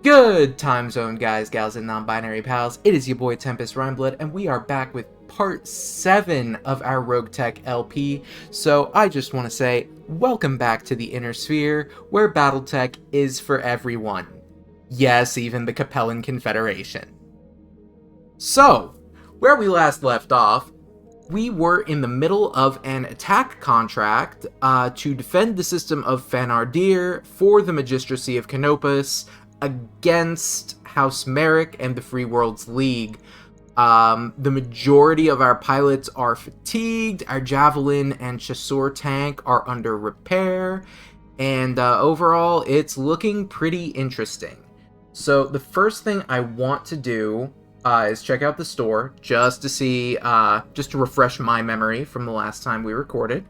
Good time zone, guys, gals, and non-binary pals. It is your boy Tempest Rhymeblood, and we are back with part 7 of our RogueTech LP. So I just want to say, welcome back to the Inner Sphere, where BattleTech is for everyone. Yes, even the Capellan Confederation. So, where we last left off, we were in the middle of an attack contract to defend the system of Fanardir for the Magistracy of Canopus against House Merrick and the Free Worlds League. The majority of our pilots are fatigued, our Javelin and Chasseur tank are under repair, and overall it's looking pretty interesting. So the first thing I want to do is check out the store, just to see, just to refresh my memory from the last time we recorded.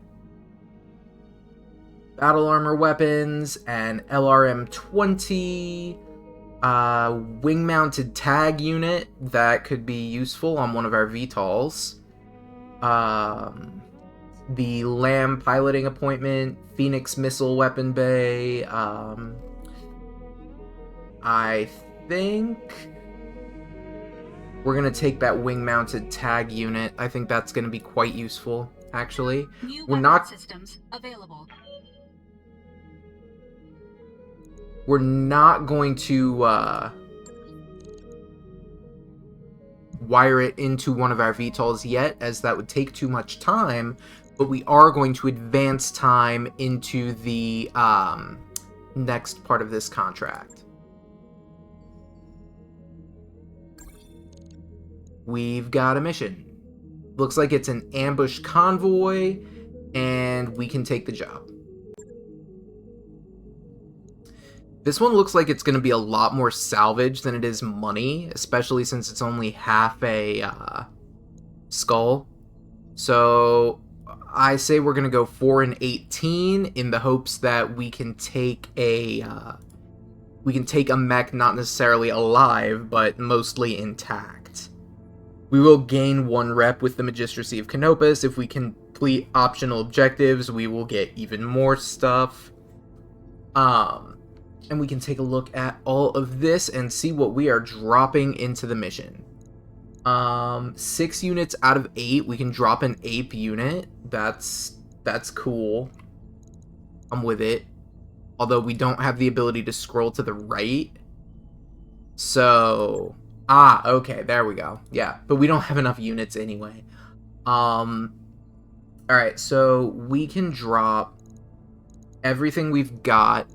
Battle armor weapons, and LRM-20, wing-mounted tag unit that could be useful on one of our VTOLs. The LAM piloting appointment, Phoenix missile weapon bay. I think we're going to take that wing-mounted tag unit. I think that's going to be quite useful, actually. New We're not systems available. We're not going to wire it into one of our VTOLs yet, as that would take too much time, but we are going to advance time into the next part of this contract. We've got a mission. Looks like it's an ambush convoy, and we can take the job. This one looks like it's going to be a lot more salvage than it is money, especially since it's only half a skull. So I say we're going to go 4 and 18 in the hopes that we can take a mech not necessarily alive, but mostly intact. We will gain 1 rep with the Magistracy of Canopus. If we complete optional objectives, we will get even more stuff. And we can take a look at all of this and see what we are dropping into the mission. 6 units out of 8. We can drop an ape unit. That's cool. I'm with it. Although we don't have the ability to scroll to the right. So, okay, there we go. Yeah, but we don't have enough units anyway. Alright, so we can drop everything we've got.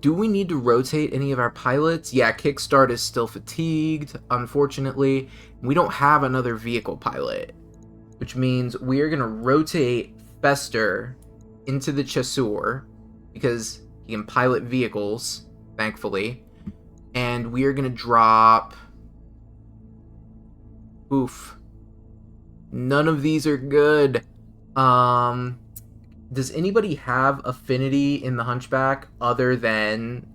Do we need to rotate any of our pilots? Yeah, Kickstart is still fatigued, unfortunately. We don't have another vehicle pilot, which means we are going to rotate Fester into the Chasseur, because he can pilot vehicles, thankfully. And we are going to drop... Oof. None of these are good. Does anybody have affinity in the Hunchback other than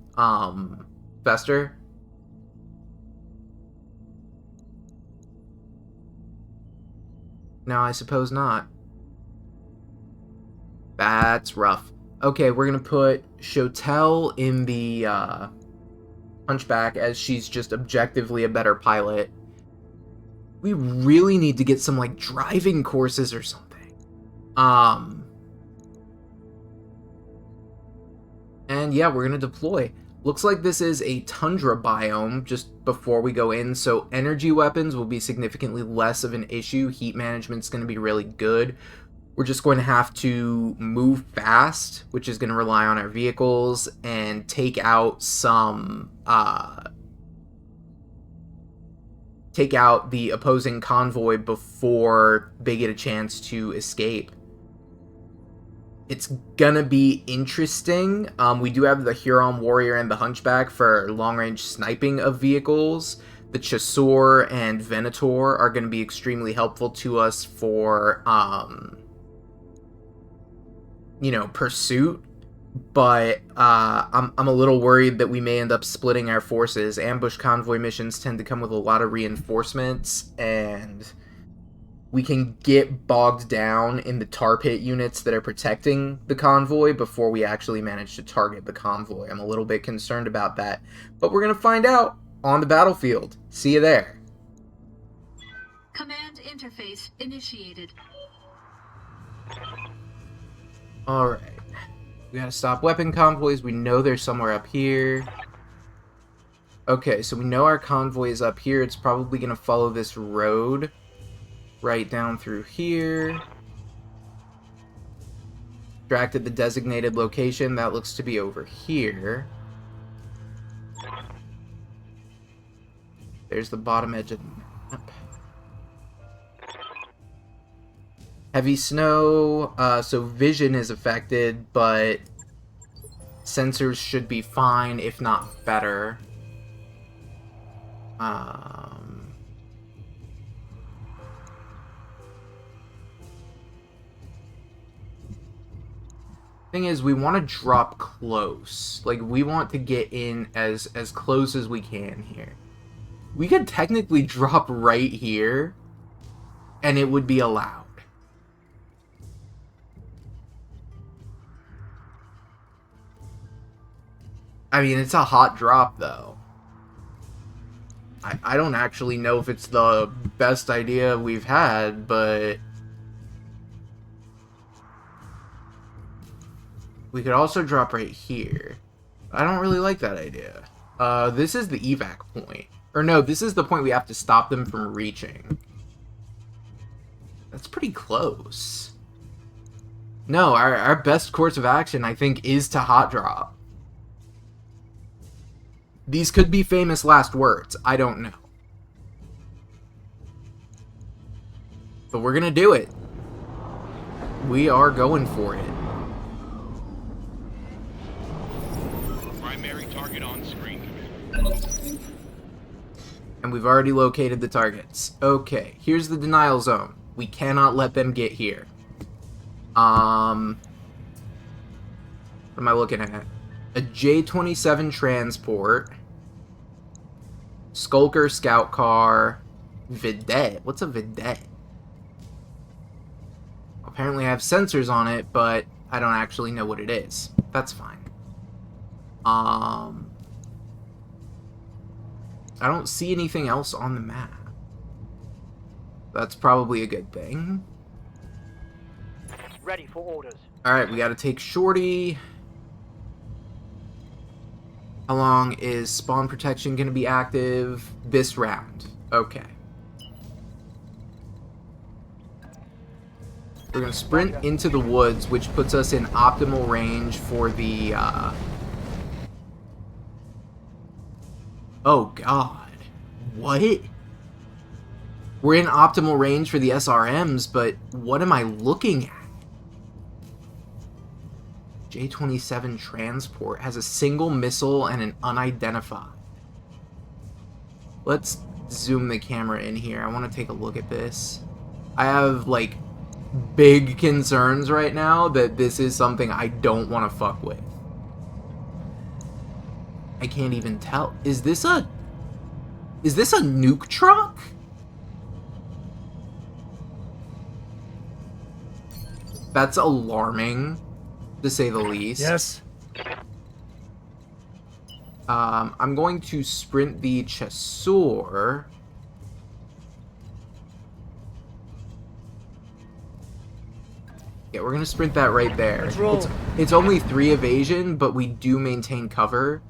Fester? No, I suppose not. That's rough. Okay, we're gonna put Chotel in the Hunchback, as she's just objectively a better pilot. We really need to get some, like, driving courses or something. And yeah, we're going to deploy. Looks like this is a tundra biome just before we go in, so energy weapons will be significantly less of an issue. Heat management's going to be really good. We're just going to have to move fast, which is going to rely on our vehicles, and take out some... take out the opposing convoy before they get a chance to escape. It's gonna be interesting. We do have the Huron Warrior and the Hunchback for long-range sniping of vehicles. The Chasseur and Venator are gonna be extremely helpful to us for, pursuit. But I'm a little worried that we may end up splitting our forces. Ambush convoy missions tend to come with a lot of reinforcements, and we can get bogged down in the tar pit units that are protecting the convoy before we actually manage to target the convoy. I'm a little bit concerned about that, but we're going to find out on the battlefield. See you there. Command interface initiated. Alright. We gotta stop weapon convoys. We know they're somewhere up here. Okay, so we know our convoy is up here. It's probably gonna follow this road right down through here. Extracted the designated location. That looks to be over here. There's the bottom edge of the map. Heavy snow, so vision is affected, but sensors should be fine, if not better. Thing is, we want to drop close. Like, we want to get in as close as we can here. We could technically drop right here, and it would be allowed. I mean, it's a hot drop, though. I don't actually know if it's the best idea we've had, but... we could also drop right here. I don't really like that idea. This is the evac point. Or no, this is the point we have to stop them from reaching. That's pretty close. No, our best course of action, I think, is to hot drop. These could be famous last words. I don't know. But we're gonna do it. We are going for it. Primary target on screen. And we've already located the targets. Okay, here's the denial zone. We cannot let them get here. What am I looking at? A J-27 transport. Skulker scout car. Vidette. What's a vidette? Apparently I have sensors on it, but I don't actually know what it is. That's fine. I don't see anything else on the map. That's probably a good thing. Ready for orders. Alright, we gotta take Shorty. How long is spawn protection gonna be active? This round. Okay. We're gonna sprint into the woods, which puts us in optimal range for the, oh god. What? We're in optimal range for the SRMs, but what am I looking at? J-27 transport has a single missile and an unidentified. Let's zoom the camera in here. I want to take a look at this. I have, like, big concerns right now that this is something I don't want to fuck with. I can't even tell. Is this a nuke truck? That's alarming, to say the least. Yes. I'm going to sprint the Chasseur. Yeah, we're gonna sprint that right there. Let's roll. It's only 3 evasion, but we do maintain cover,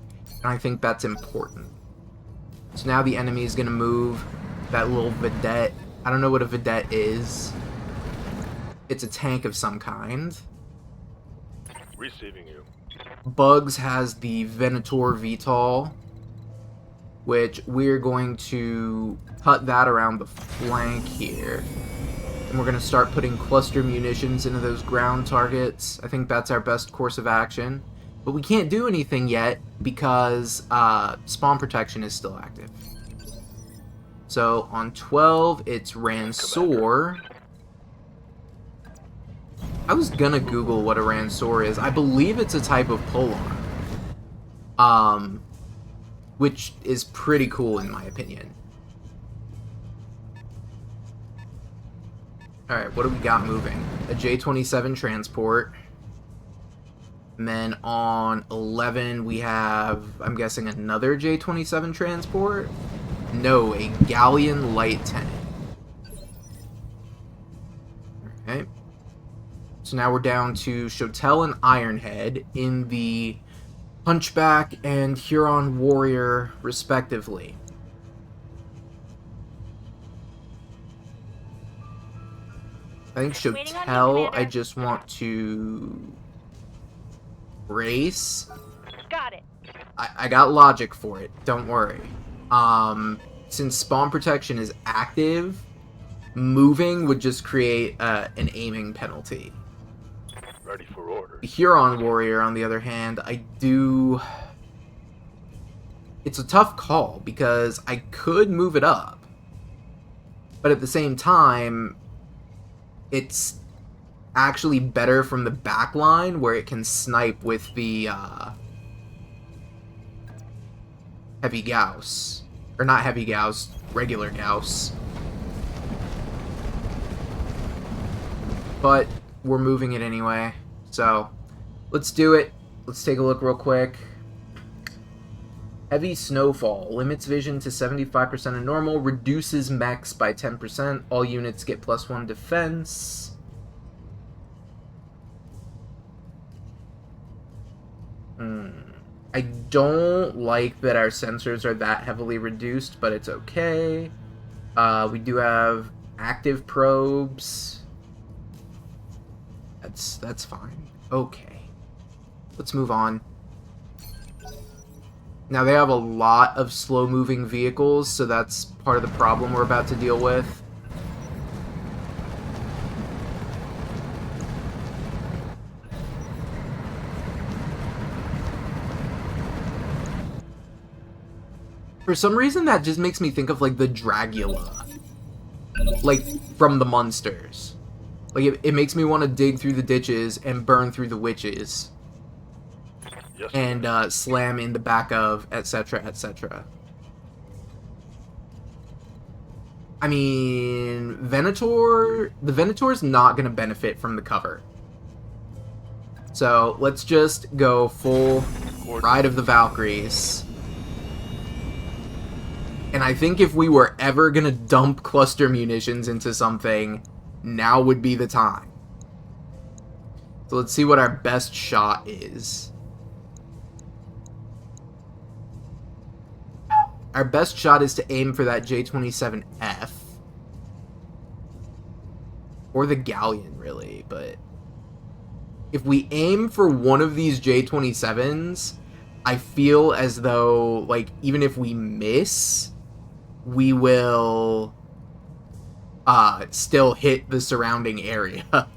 and I think that's important. So now the enemy is gonna move that little vidette. I don't know what a vidette is. It's a tank of some kind. Receiving you. Bugs has the Venator VTOL, which we're going to cut that around the flank here. And we're going to start putting cluster munitions into those ground targets. I think that's our best course of action. But we can't do anything yet because spawn protection is still active. So on 12, it's Ransor. I was gonna Google what a Ransor is. I believe it's a type of polearm. Which is pretty cool in my opinion. Alright, what do we got moving? A J-27 transport. And then on 11 we have, I'm guessing, another J-27 transport? No, a galleon light tank. Okay. So now we're down to Chotel and Ironhead in the Hunchback and Huron Warrior, respectively. I think Chotel, I just want to brace. Got it. I got logic for it, don't worry. Since spawn protection is active, moving would just create an aiming penalty. Ready for orders. The Huron Warrior, on the other hand, it's a tough call, because I could move it up. But at the same time, it's actually better from the back line, where it can snipe with the heavy Gauss. Or not heavy Gauss, regular Gauss. But we're moving it anyway, so let's do it. Let's take a look real quick. Heavy Snowfall limits vision to 75% of normal, reduces mechs by 10%. All units get +1 defense. I don't like that our sensors are that heavily reduced, but it's okay. We do have active probes. That's fine. Okay. Let's move on. Now, they have a lot of slow-moving vehicles, so that's part of the problem we're about to deal with. For some reason, that just makes me think of, like, the Dragula. Like, from the Munsters. Like, it makes me want to dig through the ditches and burn through the witches. Yes, And slam in the back of, etc., etc. I mean, the Venator's not going to benefit from the cover. So, let's just go full Ride of the Valkyries. And I think if we were ever going to dump cluster munitions into something, now would be the time. So let's see what our best shot is. Our best shot is to aim for that J-27F. Or the Galleon, really, but if we aim for one of these J-27s, I feel as though, like, even if we miss, we will still hit the surrounding area.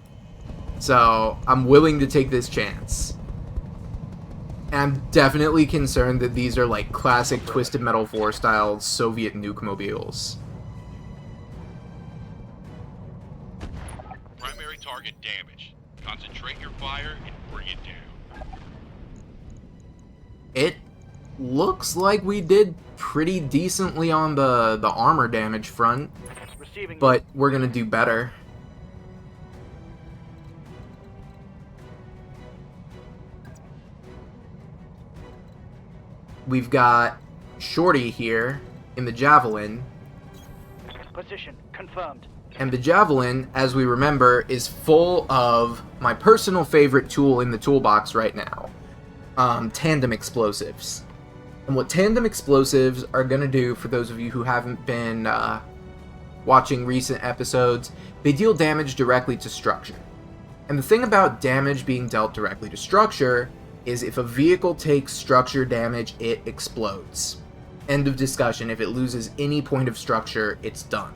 So, I'm willing to take this chance. And I'm definitely concerned that these are, like, classic Twisted Metal 4 style Soviet nuke mobiles. Primary target damaged. Concentrate your fire and bring it down. It looks like we did pretty decently on the armor damage front, but we're gonna do better. We've got Shorty here in the Javelin. Position confirmed. And the Javelin, as we remember, is full of my personal favorite tool in the toolbox right now. Tandem explosives. And what tandem explosives are going to do, for those of you who haven't been watching recent episodes, they deal damage directly to structure. And the thing about damage being dealt directly to structure is if a vehicle takes structure damage, it explodes. End of discussion. If it loses any point of structure, it's done.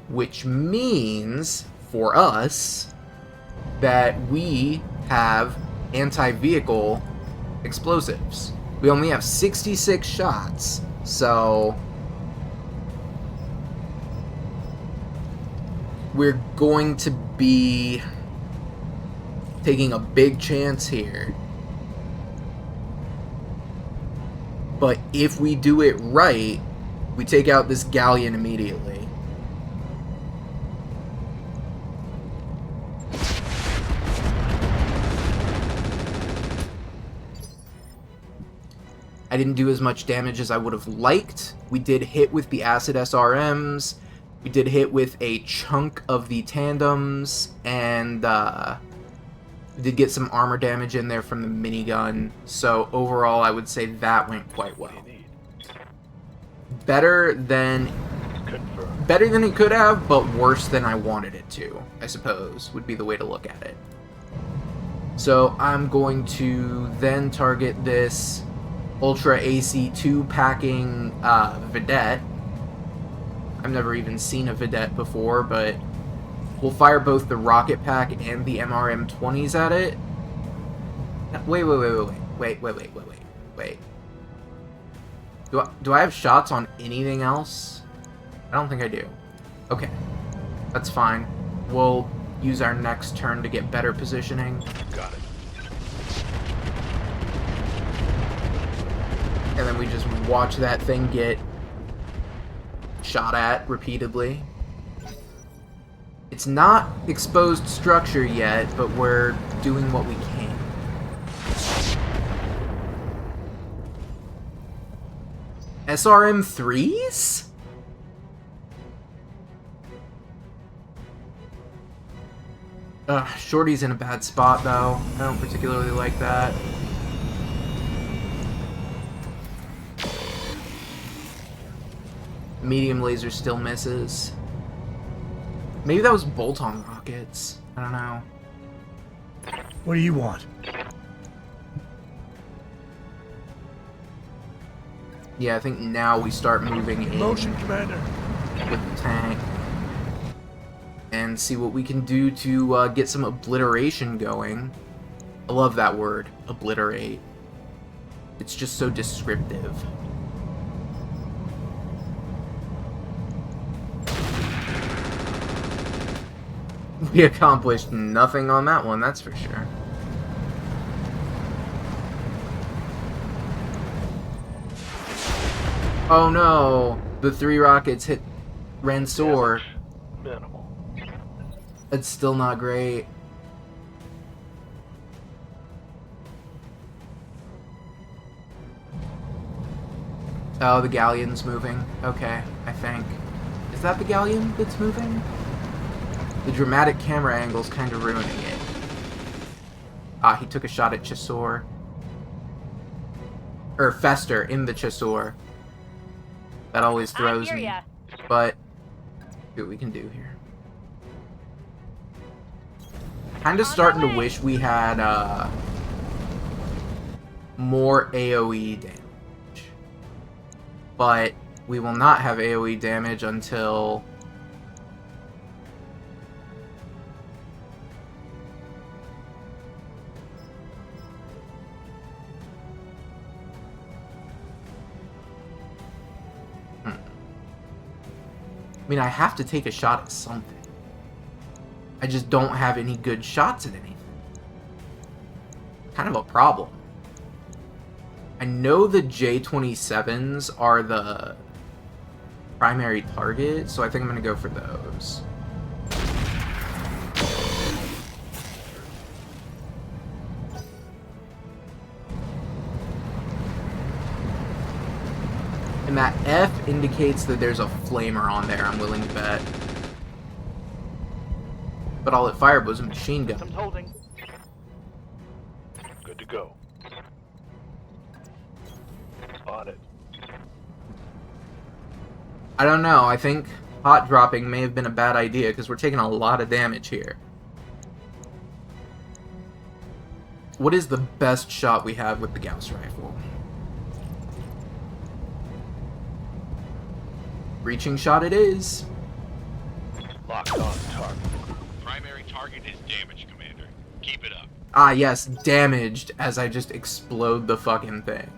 Which means, for us, that we have anti-vehicle explosives. We only have 66 shots, so we're going to be taking a big chance here. But if we do it right, we take out this galleon immediately. I didn't do as much damage as I would have liked. We did hit with the acid SRMs. We did hit with a chunk of the tandems, and we did get some armor damage in there from the minigun. So overall, I would say that went quite well. What do you need? Better than Confirmed. it could have, but worse than I wanted it to, I suppose, would be the way to look at it. So I'm going to then target this Ultra AC2 packing Vedette. I've never even seen a Vedette before, but we'll fire both the rocket pack and the MRM-20s at it. Wait. Do I have shots on anything else? I don't think I do. Okay. That's fine. We'll use our next turn to get better positioning. Got it. And then we just watch that thing get shot at repeatedly. It's not exposed structure yet, but we're doing what we can. SRM-3s? Shorty's in a bad spot, though. I don't particularly like that. Medium laser still misses. Maybe that was bolt-on rockets. I don't know. What do you want? Yeah, I think now we start moving in Motion, Commander. with the tank. And see what we can do to get some obliteration going. I love that word, obliterate. It's just so descriptive. We accomplished nothing on that one, that's for sure. Oh no! The 3 rockets hit Ransor. Damage minimal. It's still not great. Oh, the galleon's moving. Okay, I think. Is that the galleon that's moving? The dramatic camera angle's kind of ruining it. Ah, he took a shot at Chasseur. Or Fester in the Chasseur. That always throws I hear me. ya. But, see what we can do here. Kinda starting to wish we had, more AoE damage. But, we will not have AoE damage until... I mean, I have to take a shot at something. I just don't have any good shots at anything. Kind of a problem. I know the J-27s are the primary target, so I think I'm going to go for those. And that F indicates that there's a flamer on there, I'm willing to bet. But all it fired was a machine gun. Systems holding. Good to go. On it. I don't know, I think hot dropping may have been a bad idea, because we're taking a lot of damage here. What is the best shot we have with the Gauss rifle? Reaching shot it is. Locked on target. Primary target is damaged, Commander. Keep it up. Ah, yes, damaged as I just explode the fucking thing.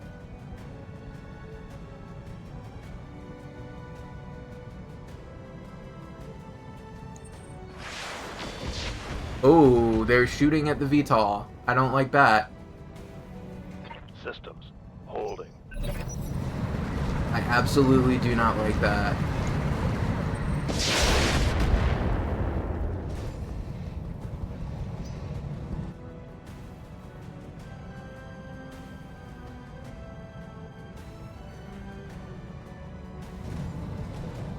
Oh, they're shooting at the VTOL. I don't like that. Systems holding. I absolutely do not like that.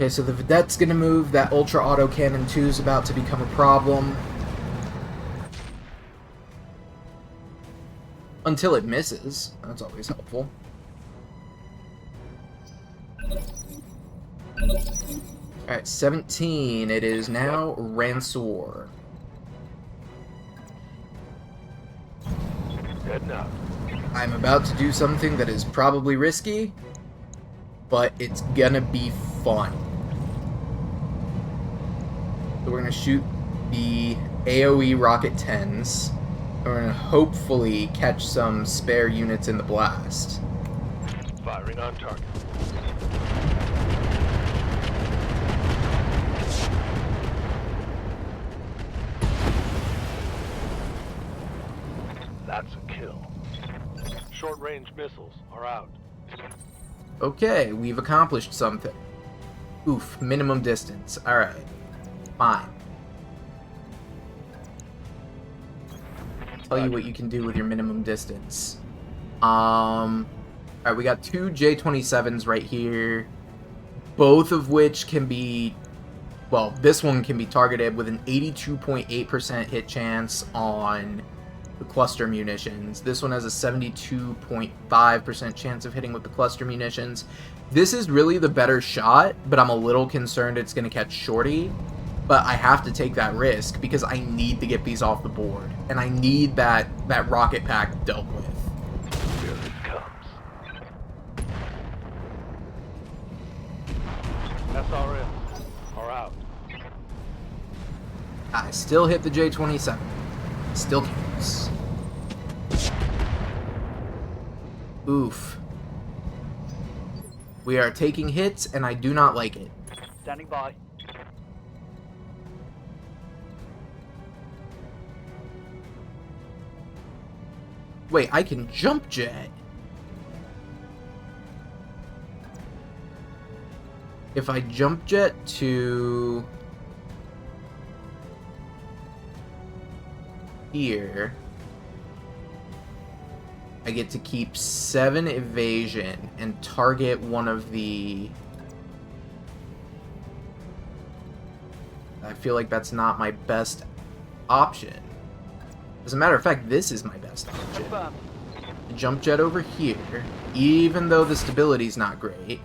Okay, so the Vedette's gonna move. That Ultra Autocannon 2 is about to become a problem. Until it misses. That's always helpful. Alright, 17. It is now Ransor. Heading out. I'm about to do something that is probably risky, but it's gonna be fun. So we're gonna shoot the AoE Rocket 10s. And we're gonna hopefully catch some spare units in the blast. Firing on target. That's a kill. Short-range missiles are out. Okay, we've accomplished something. Oof, minimum distance. Alright. Fine. Tell you what you can do with your minimum distance. Alright, we got two J-27s right here. Both of which can be... Well, this one can be targeted with an 82.8% hit chance on the cluster munitions. This one has a 72.5% chance of hitting with the cluster munitions. This is really the better shot, but I'm a little concerned it's going to catch Shorty. But I have to take that risk because I need to get these off the board. And I need that rocket pack dealt with. Here it comes. SRM are out. I still hit the J-27. Still counts. Oof. We are taking hits, and I do not like it. Standing by. Wait, I can jump jet. If I jump jet to here, I get to keep 7 evasion and target one of the... I feel like that's not my best option. As a matter of fact, this is my best option. Confirmed. Jump jet over here, even though the stability's not great.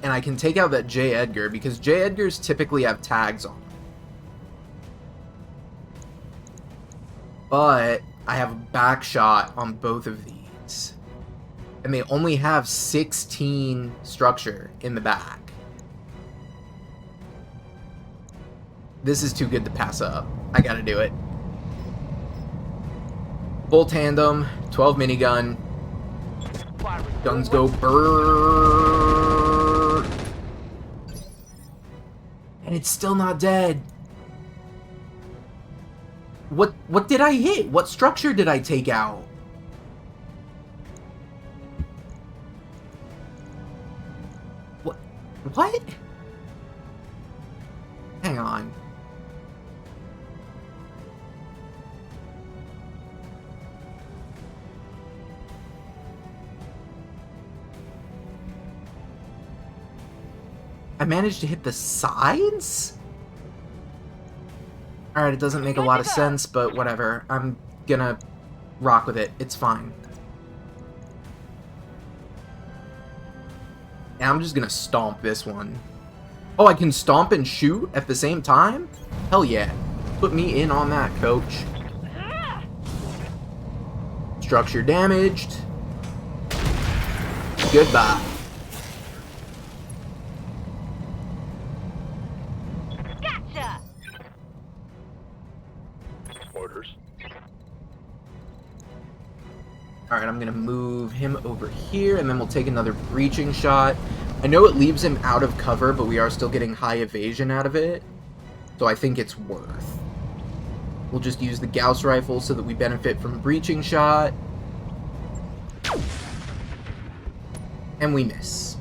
And I can take out that J. Edgar, because J. Edgars typically have tags on them. But I have a back shot on both of these. And they only have 16 structure in the back. This is too good to pass up. I gotta do it. Full tandem, 12 minigun. Guns go brrrr. And it's still not dead. What did I hit? What structure did I take out? What? Hang on. I managed to hit the sides? Alright, it doesn't make a lot of sense, but whatever. I'm gonna rock with it. It's fine. And I'm just gonna stomp this one. Oh, I can stomp and shoot at the same time? Hell yeah. Put me in on that, coach. Structure damaged. Goodbye. Gotcha. Orders. Alright, I'm gonna move him over here, and then we'll take another breaching shot. I know it leaves him out of cover, but we are still getting high evasion out of it. So I think it's worth. We'll just use the Gauss rifle so that we benefit from breaching shot. And we miss.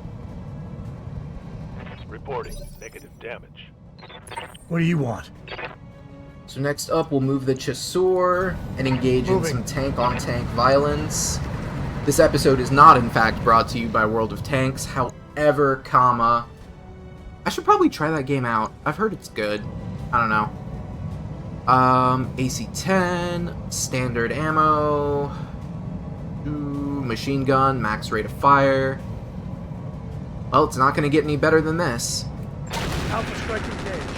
Reporting negative damage. What do you want? So next up, we'll move the Chasseur and engage in some tank-on-tank violence. This episode is not, in fact, brought to you by World of Tanks. However, I should probably try that game out. I've heard it's good. I don't know. AC-10, standard ammo, machine gun, max rate of fire. Well, it's not going to get any better than this. Alpha strike engaged.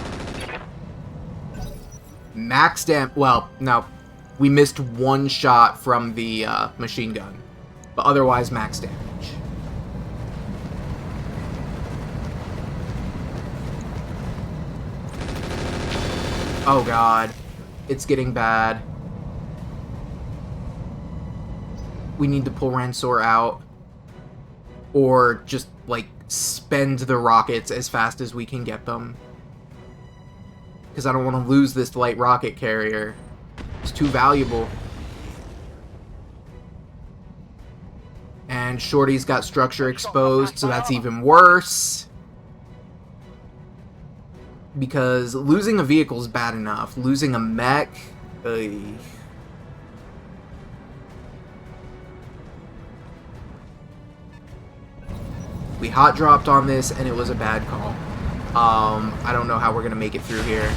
Max well, no. We missed one shot from the machine gun. But otherwise, max damage. Oh god. It's getting bad. We need to pull Ransor out. Or just, like, spend the rockets as fast as we can get them. Because I don't want to lose this light rocket carrier. It's too valuable. And Shorty's got structure exposed, so that's even worse. Because losing a vehicle is bad enough. Losing a mech... ugh. We hot dropped on this, and it was a bad call. I don't know how we're gonna make it through here.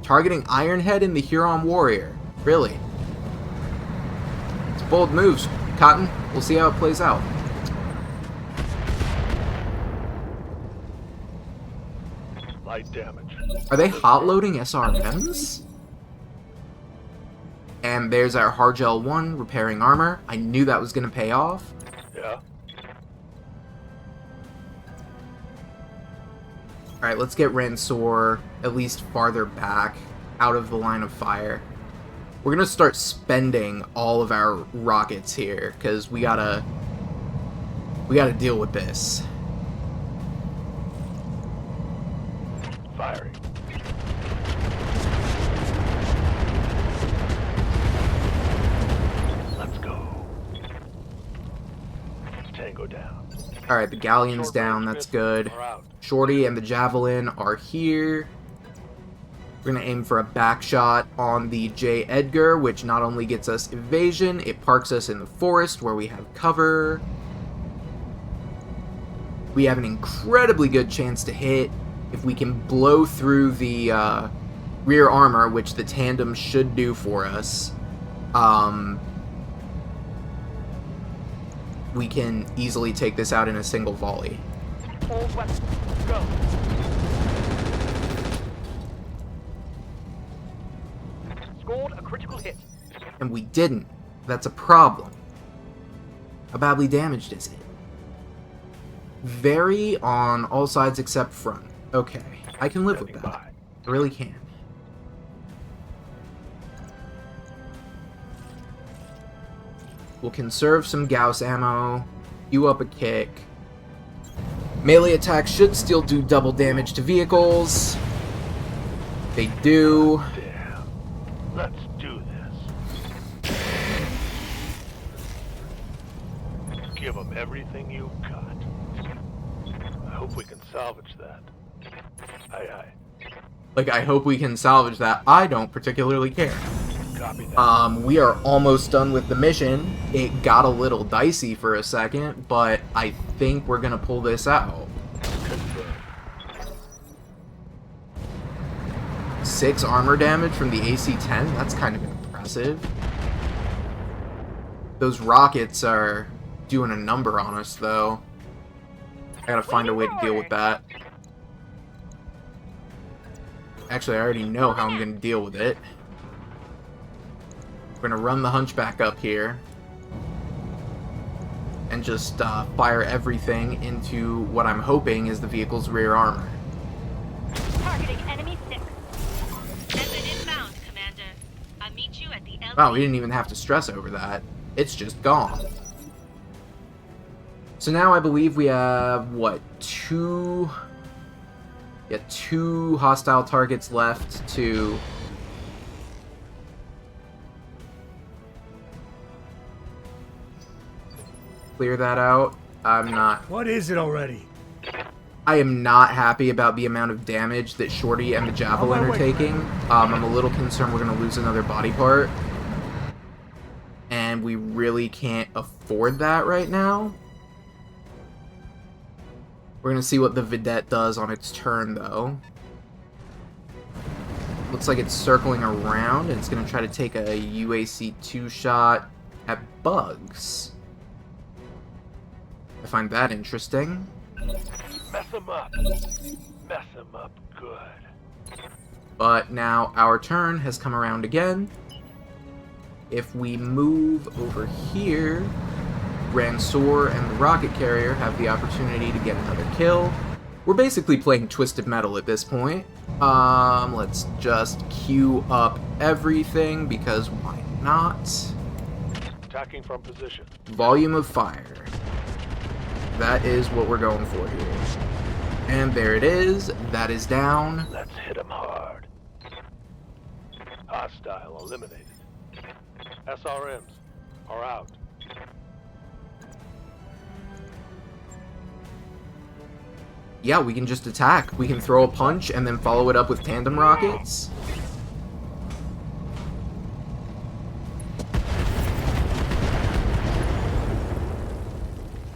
Targeting Ironhead and the Huron Warrior. Really? It's bold moves, Cotton. We'll see how it plays out. Light damage. Are they hot-loading SRMs? And there's our Hargel 1 repairing armor. I knew that was gonna pay off. Yeah. Alright, let's get Ransor at least farther back, out of the line of fire. We're gonna start spending all of our rockets here, because we gotta deal with this. Firing. Let's go. Tango down. Alright, the Galleon's down, that's good. Shorty and the Javelin are here. We're going to aim for a back shot on the J. Edgar, which not only gets us evasion, it parks us in the forest where we have cover. We have an incredibly good chance to hit if we can blow through the rear armor, which the tandem should do for us. We can easily take this out in a single volley. All weapons, go. Scored a critical hit. And we didn't. That's a problem. How badly damaged is it? Very on all sides except front. Okay, I can live with that. I really can. We'll conserve some Gauss ammo, queue up a kick. Melee attacks should still do double damage to vehicles. They do. Damn. Let's do this. Give them everything you've got. I hope we can salvage that. Aye, aye. Like, I hope we can salvage that. I don't particularly care. Copy that. We are almost done with the mission. It got a little dicey for a second, but I think we're gonna pull this out. Confirmed. 6 armor damage from the AC-10? That's kind of impressive. Those rockets are doing a number on us, though. I gotta find a way to deal with that. Actually, I already know how I'm gonna deal with it. We're gonna run the Hunchback up here and just fire everything into what I'm hoping is the vehicle's rear armor. Targeting enemy 6. Send an inbound, Commander. I'll meet you at the LP. Wow, we didn't even have to stress over that. It's just gone. So now I believe we have, what, 2 hostile targets left to... clear that out. I'm not... What is it already? I am not happy about the amount of damage that Shorty and the Javelin are taking. I'm a little concerned we're going to lose another body part. And we really can't afford that right now. We're going to see what the Vidette does on its turn, though. Looks like it's circling around, and it's going to try to take a UAC 2-shot at Bugs. I find that interesting. Mess them up. Mess them up good. But now our turn has come around again. If we move over here, Ransor and the rocket carrier have the opportunity to get another kill. We're basically playing Twisted Metal at this point. Let's just queue up everything, because why not? Attacking from position. Volume of fire. That is what we're going for here. And there it is. That is down. Let's hit them hard. Hostile eliminated. SRMs are out. Yeah, we can just attack. We can throw a punch and then follow it up with tandem rockets.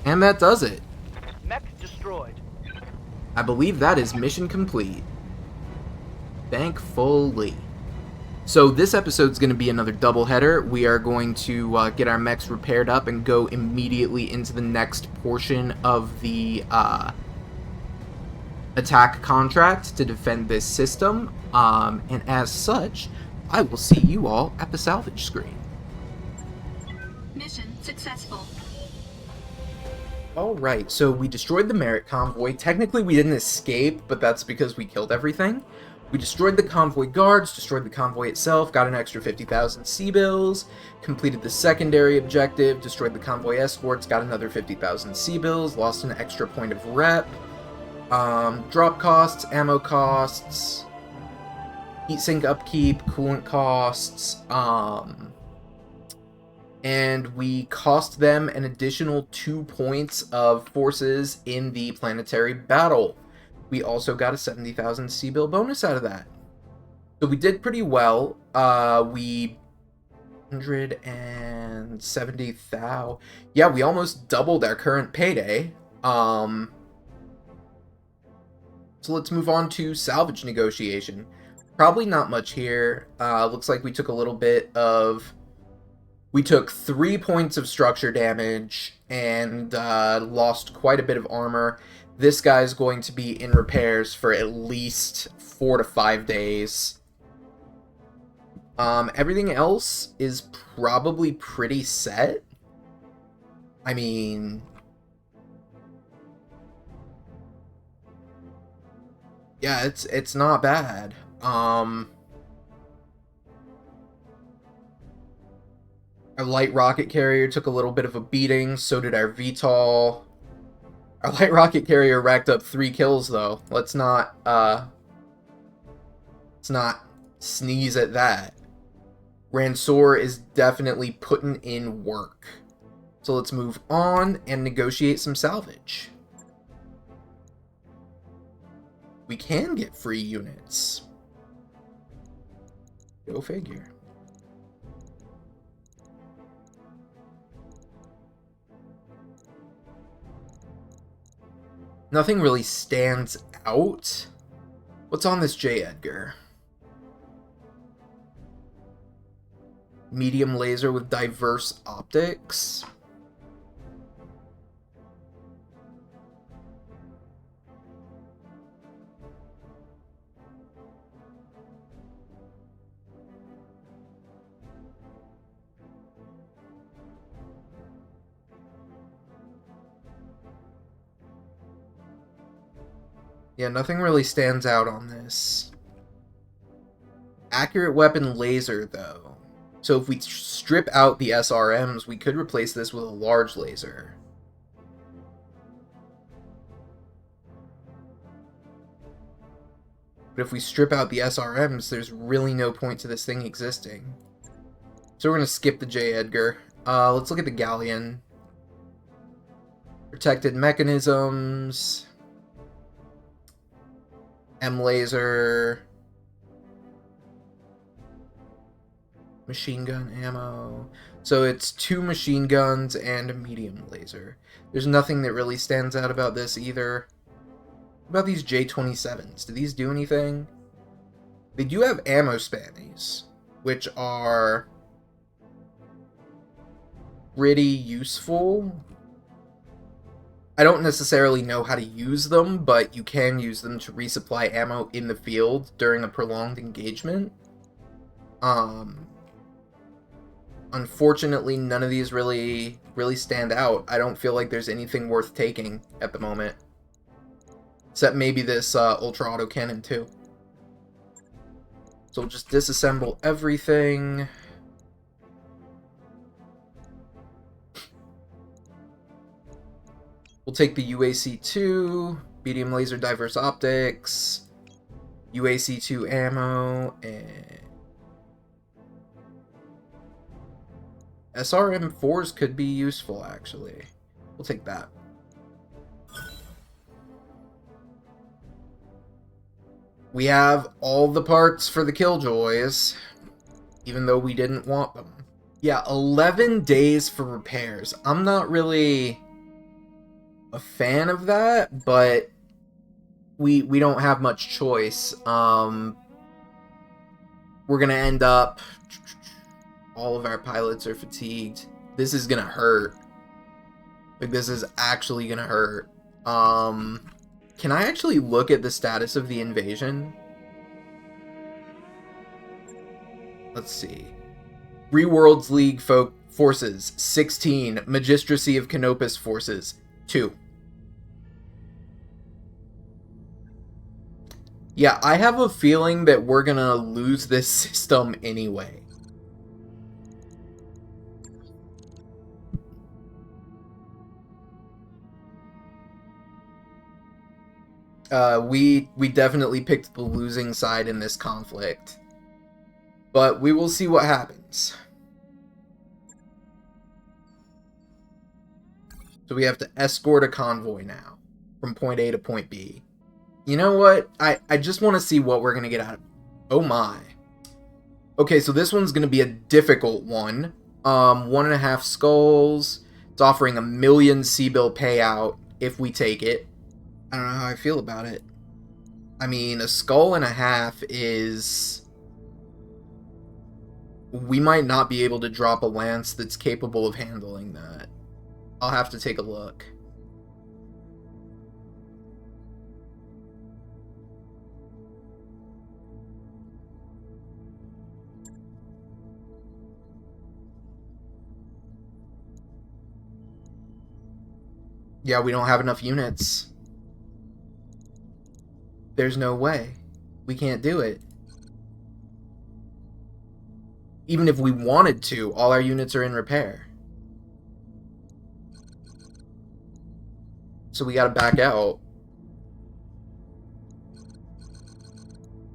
And that does it. Mech destroyed. I believe that is mission complete. Thankfully. So this episode's going to be another doubleheader. We are going to get our mechs repaired up and go immediately into the next portion of the attack contract to defend this system. And as such, I will see you all at the salvage screen. Mission successful. Alright, so we destroyed the Merit Convoy. Technically we didn't escape, but that's because we killed everything. We destroyed the convoy guards, destroyed the convoy itself, got an extra 50,000 C-bills, completed the secondary objective, destroyed the convoy escorts, got another 50,000 C-bills, lost an extra point of rep, drop costs, ammo costs, heatsink upkeep, coolant costs, and we cost them an additional 2 points of forces in the planetary battle. We also got a 70,000 C-bill bonus out of that. So we did pretty well. We 170,000. Yeah, we almost doubled our current payday. So let's move on to salvage negotiation. Probably not much here. Looks like we took a little bit of... We took 3 points of structure damage and lost quite a bit of armor. This guy's going to be in repairs for at least 4 to 5 days. Everything else is probably pretty set. I mean... yeah, it's not bad. Our light rocket carrier took a little bit of a beating, so did our VTOL. Our light rocket carrier racked up 3 kills, though. Let's not sneeze at that. Ransor is definitely putting in work. So let's move on and negotiate some salvage. We can get free units. Go figure. Nothing really stands out. What's on this J. Edgar? Medium laser with diverse optics. Yeah, nothing really stands out on this. Accurate weapon laser, though. So if we strip out the SRMs, we could replace this with a large laser. But if we strip out the SRMs, there's really no point to this thing existing. So we're going to skip the J. Edgar. Let's look at the Galleon. Protected mechanisms. M laser, machine gun ammo. So it's 2 machine guns and a medium laser. There's nothing that really stands out about this either. What about these J27s? Do these do anything? They do have ammo spannies, which are pretty useful. I don't necessarily know how to use them, but you can use them to resupply ammo in the field during a prolonged engagement. Unfortunately, none of these really stand out. I don't feel like there's anything worth taking at the moment. Except maybe this ultra auto cannon too. So we'll just disassemble everything. We'll take the UAC-2, medium laser diverse optics, UAC-2 ammo, and SRM-4s could be useful, actually. We'll take that. We have all the parts for the Killjoys, even though we didn't want them. Yeah, 11 days for repairs. I'm not really a fan of that, but we don't have much choice. We're gonna end up... All of our pilots are fatigued. This is gonna hurt. Like, this is actually gonna hurt. Can I actually look at the status of the invasion? Let's see. Free Worlds League forces, 16. Magistracy of Canopus forces, 2. Yeah, I have a feeling that we're gonna lose this system anyway. We definitely picked the losing side in this conflict. But we will see what happens. So we have to escort a convoy now, from point A to point B. You know what? I just want to see what we're going to get out of it. Oh my. Okay, so this one's going to be a difficult one. 1.5 skulls. It's offering $1 million C-bill payout if we take it. I don't know how I feel about it. I mean, 1.5 skulls is... We might not be able to drop a lance that's capable of handling that. I'll have to take a look. Yeah, we don't have enough units. There's no way. We can't do it. Even if we wanted to, all our units are in repair. So we gotta back out.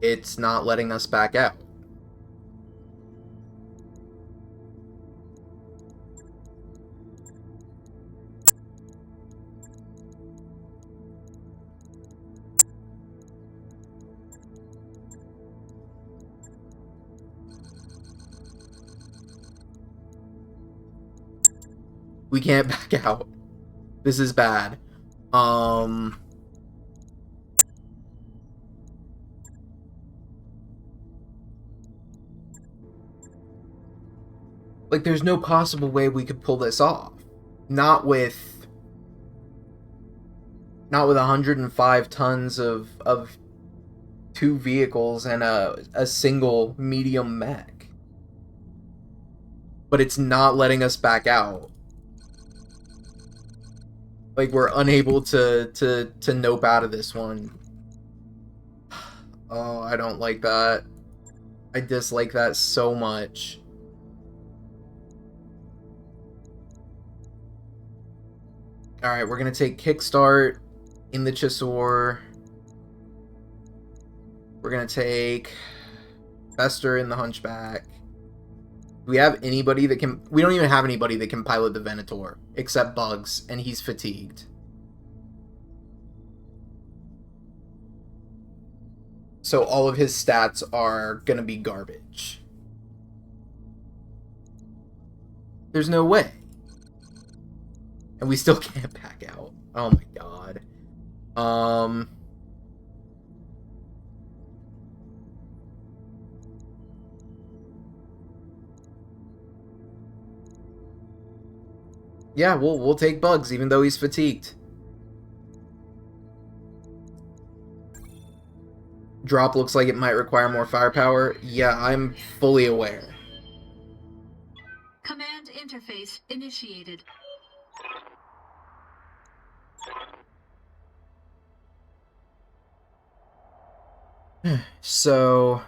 It's not letting us back out. We can't back out. This is bad. Like, there's no possible way we could pull this off. Not with 105 tons of 2 vehicles and a single medium mech. But it's not letting us back out. Like, we're unable to nope out of this one. Oh, I don't like that. I dislike that so much. Alright, we're gonna take Kickstart in the Chisor. We're gonna take Fester in the Hunchback. Do we have anybody that can... We don't even have anybody that can pilot the Venator, except Bugs, and he's fatigued. So all of his stats are gonna be garbage. There's no way. And we still can't back out. Oh my god. Yeah, we'll take Bugs, even though he's fatigued. Drop looks like it might require more firepower. Yeah, I'm fully aware. Command interface initiated. So,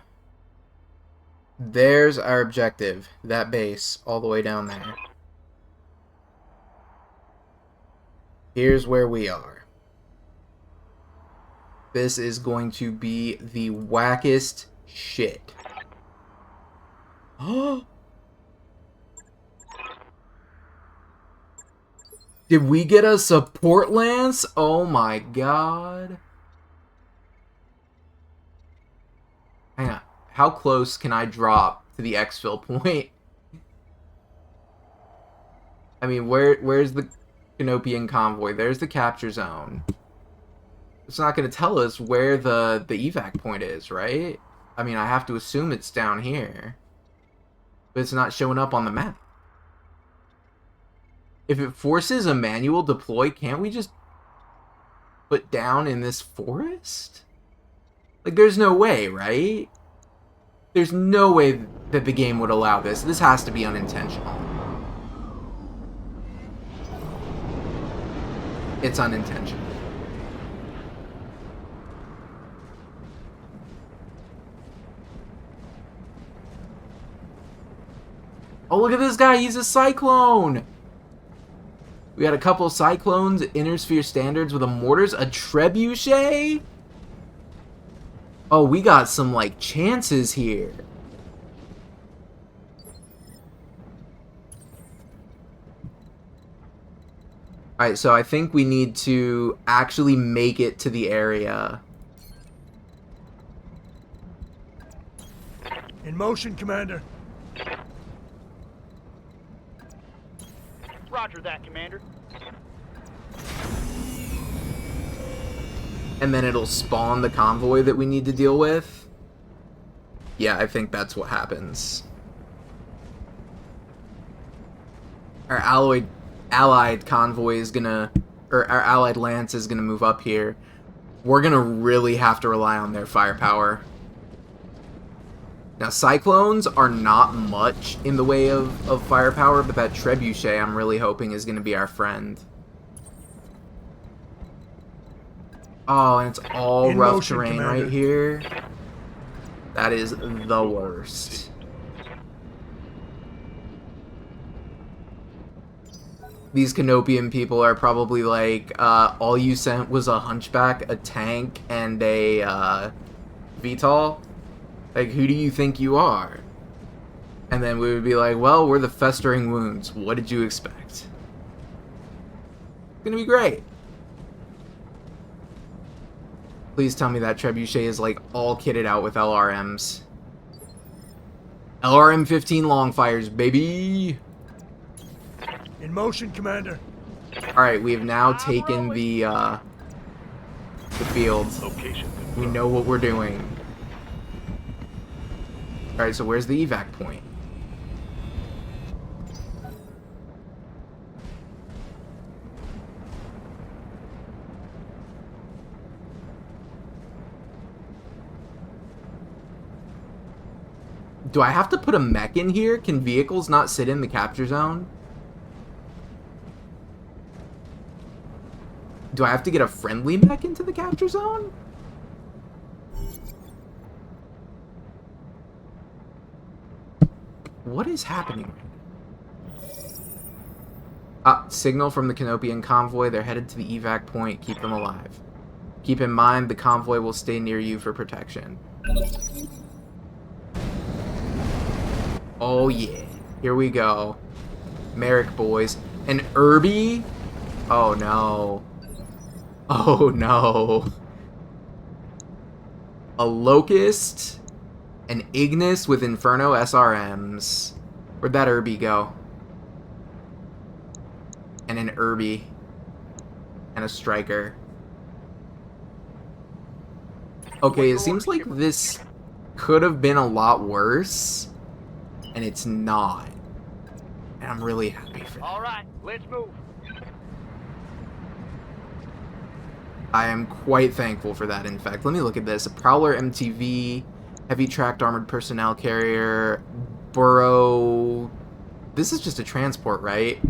there's our objective. That base, all the way down there. Here's where we are. This is going to be the wackest shit. Oh! Did we get a support lance? Oh my god. Hang on. How close can I drop to the exfil point? I mean, where's the Canopian convoy? There's the capture zone. It's not going to tell us where the evac point is, right? I mean, I have to assume it's down here. But it's not showing up on the map. If it forces a manual deploy, can't we just put down in this forest? Like, there's no way, right? There's no way that the game would allow this. This has to be unintentional. It's unintentional. Oh, look at this guy. He's a cyclone. We got a couple of cyclones, inner sphere standards with a mortars, a trebuchet. Oh, we got some, like, chances here. Alright, so I think we need to actually make it to the area. In motion, Commander. Roger that, Commander. And then it'll spawn the convoy that we need to deal with. Yeah, I think that's what happens. Our allied convoy is gonna, or our allied lance is gonna move up here. We're gonna really have to rely on their firepower. Now, cyclones are not much in the way of firepower, but that trebuchet I'm really hoping is gonna be our friend. Oh, and it's all In rough motion, terrain Commander. right here. That is the worst. These Canopian people are probably like, all you sent was a hunchback, a tank, and a VTOL. Like, who do you think you are? And then we would be like, well, we're the festering wounds. What did you expect? It's gonna be great. Please tell me that trebuchet is, like, all kitted out with LRMs. LRM-15 Longfires, baby! In motion, Commander. Alright, we have now taken the field. Location We confirmed. know what we're doing. Alright, so where's the evac point? Do I have to put a mech in here? Can vehicles not sit in the capture zone? Do I have to get a friendly mech into the capture zone? What is happening? Signal from the Canopian convoy. They're headed to the evac point. Keep them alive. Keep in mind, the convoy will stay near you for protection. Oh yeah. Here we go. Merrick boys. And Irby? Oh no. Oh no. a Locust, an Ignis with Inferno SRMs. Where'd that Irby go? And an Irby. And a Striker. Okay, it seems like this could have been a lot worse. And it's not. And I'm really happy for that. All right, let's move. I am quite thankful for that, in fact. Let me look at this. A Prowler MTV, Heavy Tracked Armored Personnel Carrier, Burrow... This is just a transport, right?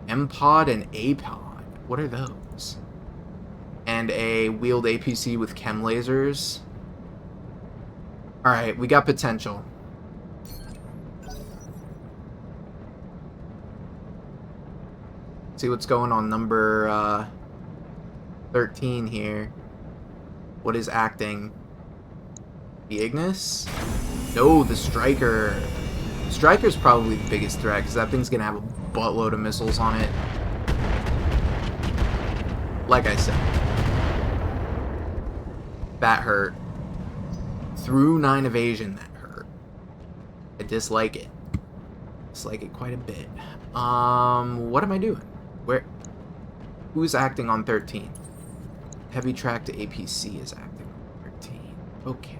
M-Pod and A-Pod. What are those? And a wheeled APC with chem lasers. Alright, we got potential. See what's going on number 13 here. What is acting? The Ignis? No, the Striker. Striker's probably the biggest threat because that thing's gonna have a buttload of missiles on it. Like I said. That hurt. Through 9 evasion, that hurt. I dislike it. Dislike it quite a bit. What am I doing? Who's acting on 13? Heavy tracked APC is acting on 13. Okay.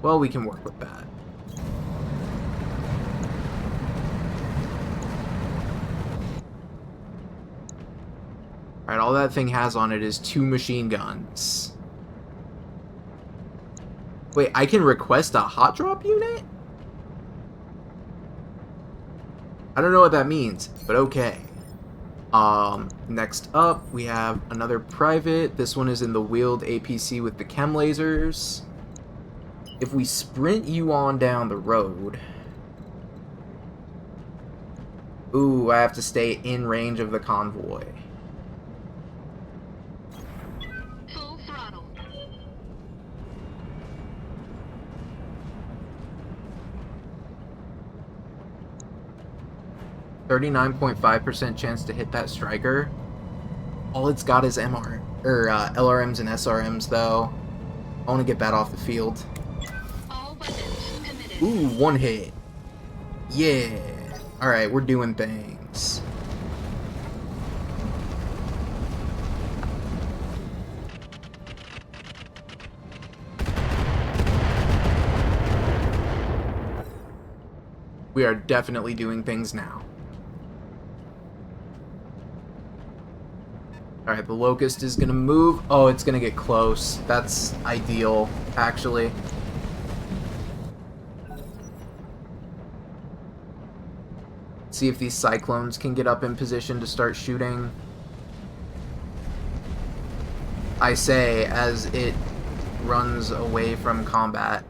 Well, we can work with that. Alright, all that thing has on it is 2 machine guns. Wait, I can request a hot drop unit? I don't know what that means, but okay. Next up, we have another private. This one is in the wheeled APC with the chem lasers. If we sprint you on down the road... Ooh, I have to stay in range of the convoy. Full throttle. 39.5% chance to hit that Striker. All it's got is LRMs and SRMs, though. I want to get that off the field. All weapons committed. Ooh, 1 hit. Yeah. Alright, we're doing things. We are definitely doing things now. Alright, the Locust is gonna move. Oh, it's gonna get close. That's ideal, actually. See if these Cyclones can get up in position to start shooting. I say, as it runs away from combat.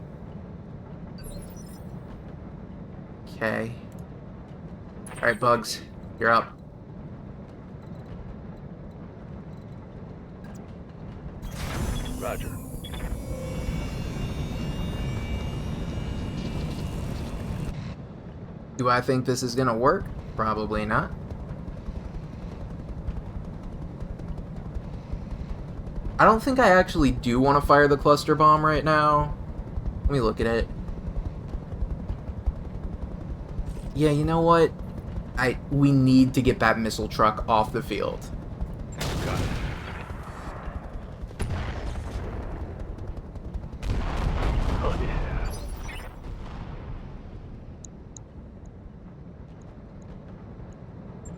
Okay. Alright, Bugs. You're up. Roger. Do I think this is gonna work? Probably not. I don't think I actually do want to fire the cluster bomb right now. Let me look at it. Yeah, you know what? We need to get that missile truck off the field. Got it. Oh, yeah.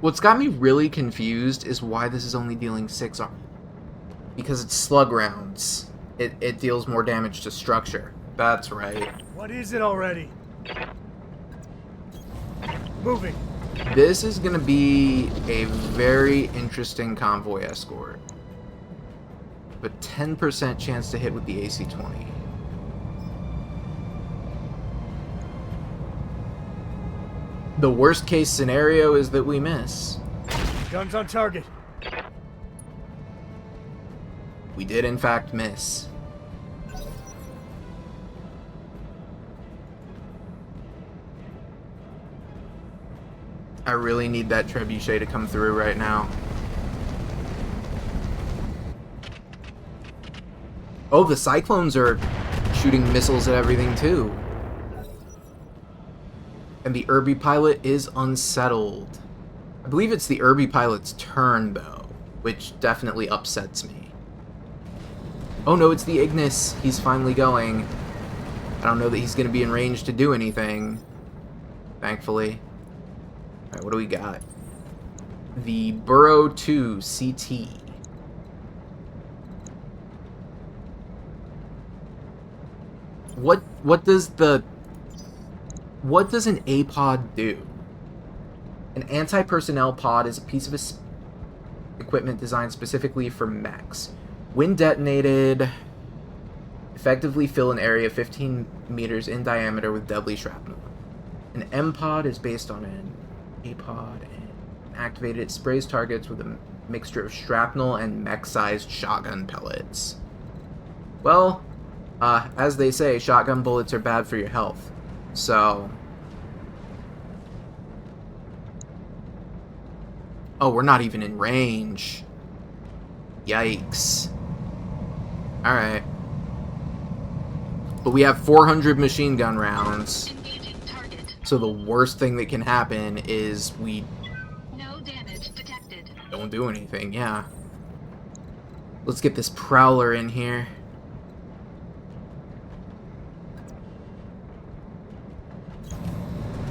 What's got me really confused is why this is only dealing 6 armor. Because it's slug rounds. It deals more damage to structure. That's right. What is it already? Moving. This is going to be a very interesting convoy escort. But 10% chance to hit with the AC-20. The worst case scenario is that we miss. Guns on target. We did in fact miss. I really need that trebuchet to come through right now. Oh, the Cyclones are shooting missiles at everything, too. And the Irby pilot is unsettled. I believe it's the Irby pilot's turn, though, which definitely upsets me. Oh no, it's the Ignis. He's finally going. I don't know that he's going to be in range to do anything, thankfully. Alright, what do we got? The Burrow 2 CT. What does an A-pod do? An anti-personnel pod is a piece of equipment designed specifically for mechs. When detonated, effectively fill an area 15 meters in diameter with deadly shrapnel. An M-pod is based on an A-pod and activated. It sprays targets with a mixture of shrapnel and mech-sized shotgun pellets. Well, as they say, shotgun bullets are bad for your health. So... Oh, we're not even in range. Yikes. Alright. But we have 400 machine gun rounds. So the worst thing that can happen is we... No damage detected. Don't do anything, yeah. Let's get this Prowler in here.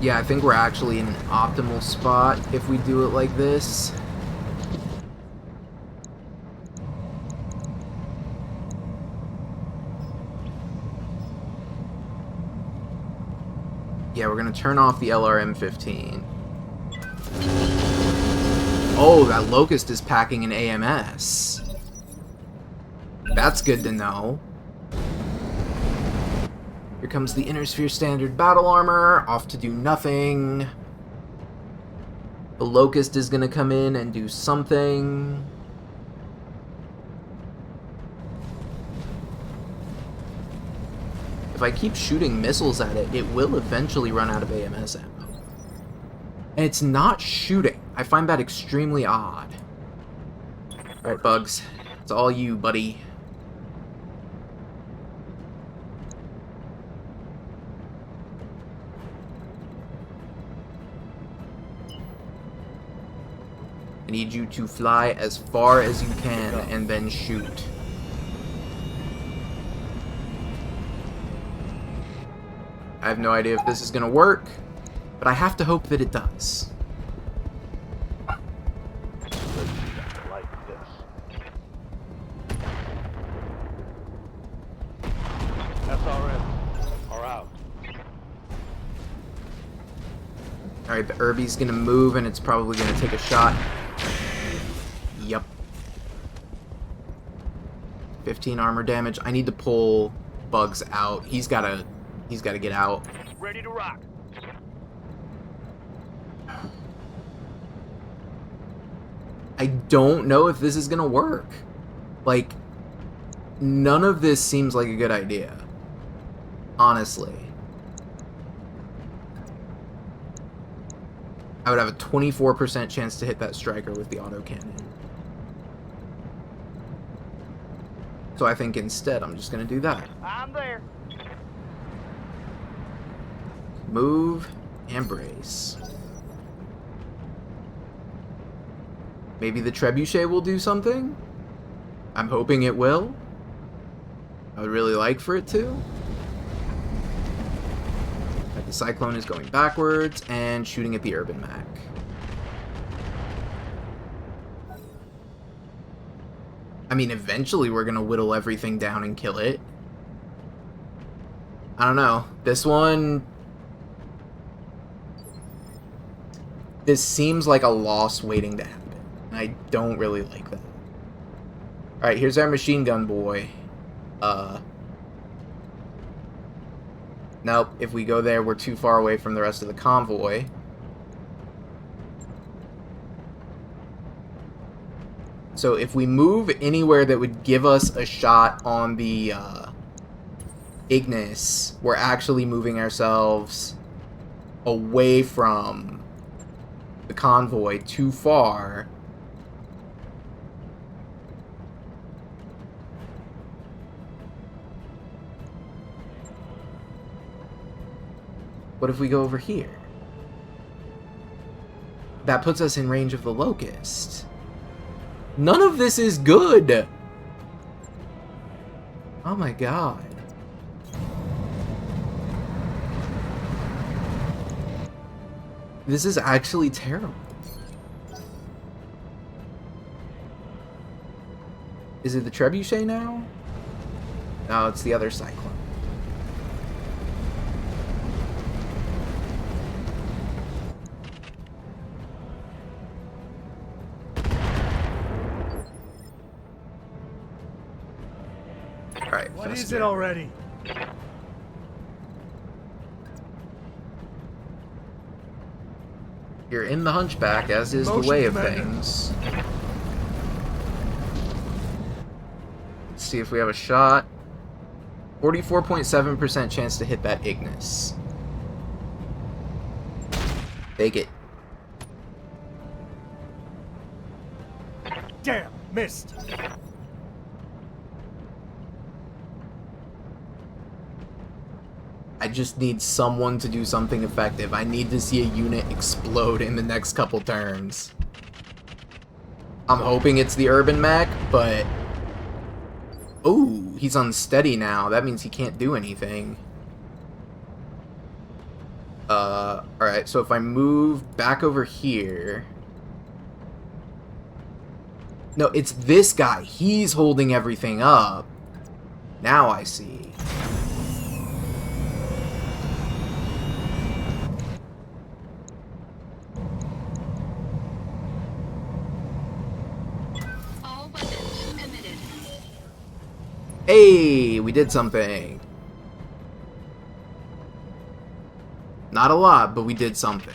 Yeah, I think we're actually in an optimal spot if we do it like this. Yeah, we're gonna turn off the LRM-15. Oh, that Locust is packing an AMS. That's good to know. Here comes the Inner Sphere Standard Battle Armor, off to do nothing. The Locust is gonna come in and do something. If I keep shooting missiles at it, it will eventually run out of AMS ammo. And it's not shooting. I find that extremely odd. Alright, Bugs. It's all you, buddy. I need you to fly as far as you can and then shoot. I have no idea if this is gonna work, but I have to hope that it does. Like this. SRM are out. Alright, the Irby's gonna move and it's probably gonna take a shot. Yup. 15 armor damage. I need to pull Bugs out. He's gotta get out. Ready to rock. I don't know if this is gonna work. Like, none of this seems like a good idea. Honestly. I would have a 24% chance to hit that striker with the autocannon. So I think instead I'm just gonna do that. I'm there. Move and brace. Maybe the Trebuchet will do something? I'm hoping it will. I would really like for it to. The Cyclone is going backwards and shooting at the Urban Mac. I mean, eventually we're gonna whittle everything down and kill it. I don't know. This one... This seems like a loss waiting to happen. I don't really like that. Alright, here's our machine gun boy. Nope, if we go there, we're too far away from the rest of the convoy. So if we move anywhere that would give us a shot on the Ignis, we're actually moving ourselves away from the convoy too far. What if we go over here? That puts us in range of the locust. None of this is good! Oh my god. This is actually terrible. Is it the trebuchet now? No, it's the other cyclone. Alright, What is it already? You're in the Hunchback, as is the Motion, way of Commander. things. Let's see if we have a shot. 44.7% chance to hit that Ignis. Take it. Damn, missed. I just need someone to do something effective. I need to see a unit explode in the next couple turns. I'm hoping it's the Urban Mech, but... Ooh, he's unsteady now. That means he can't do anything. Alright, so if I move back over here... No, it's this guy. He's holding everything up. Now I see. All weapons committed. Hey, we did something. Not a lot, but we did something.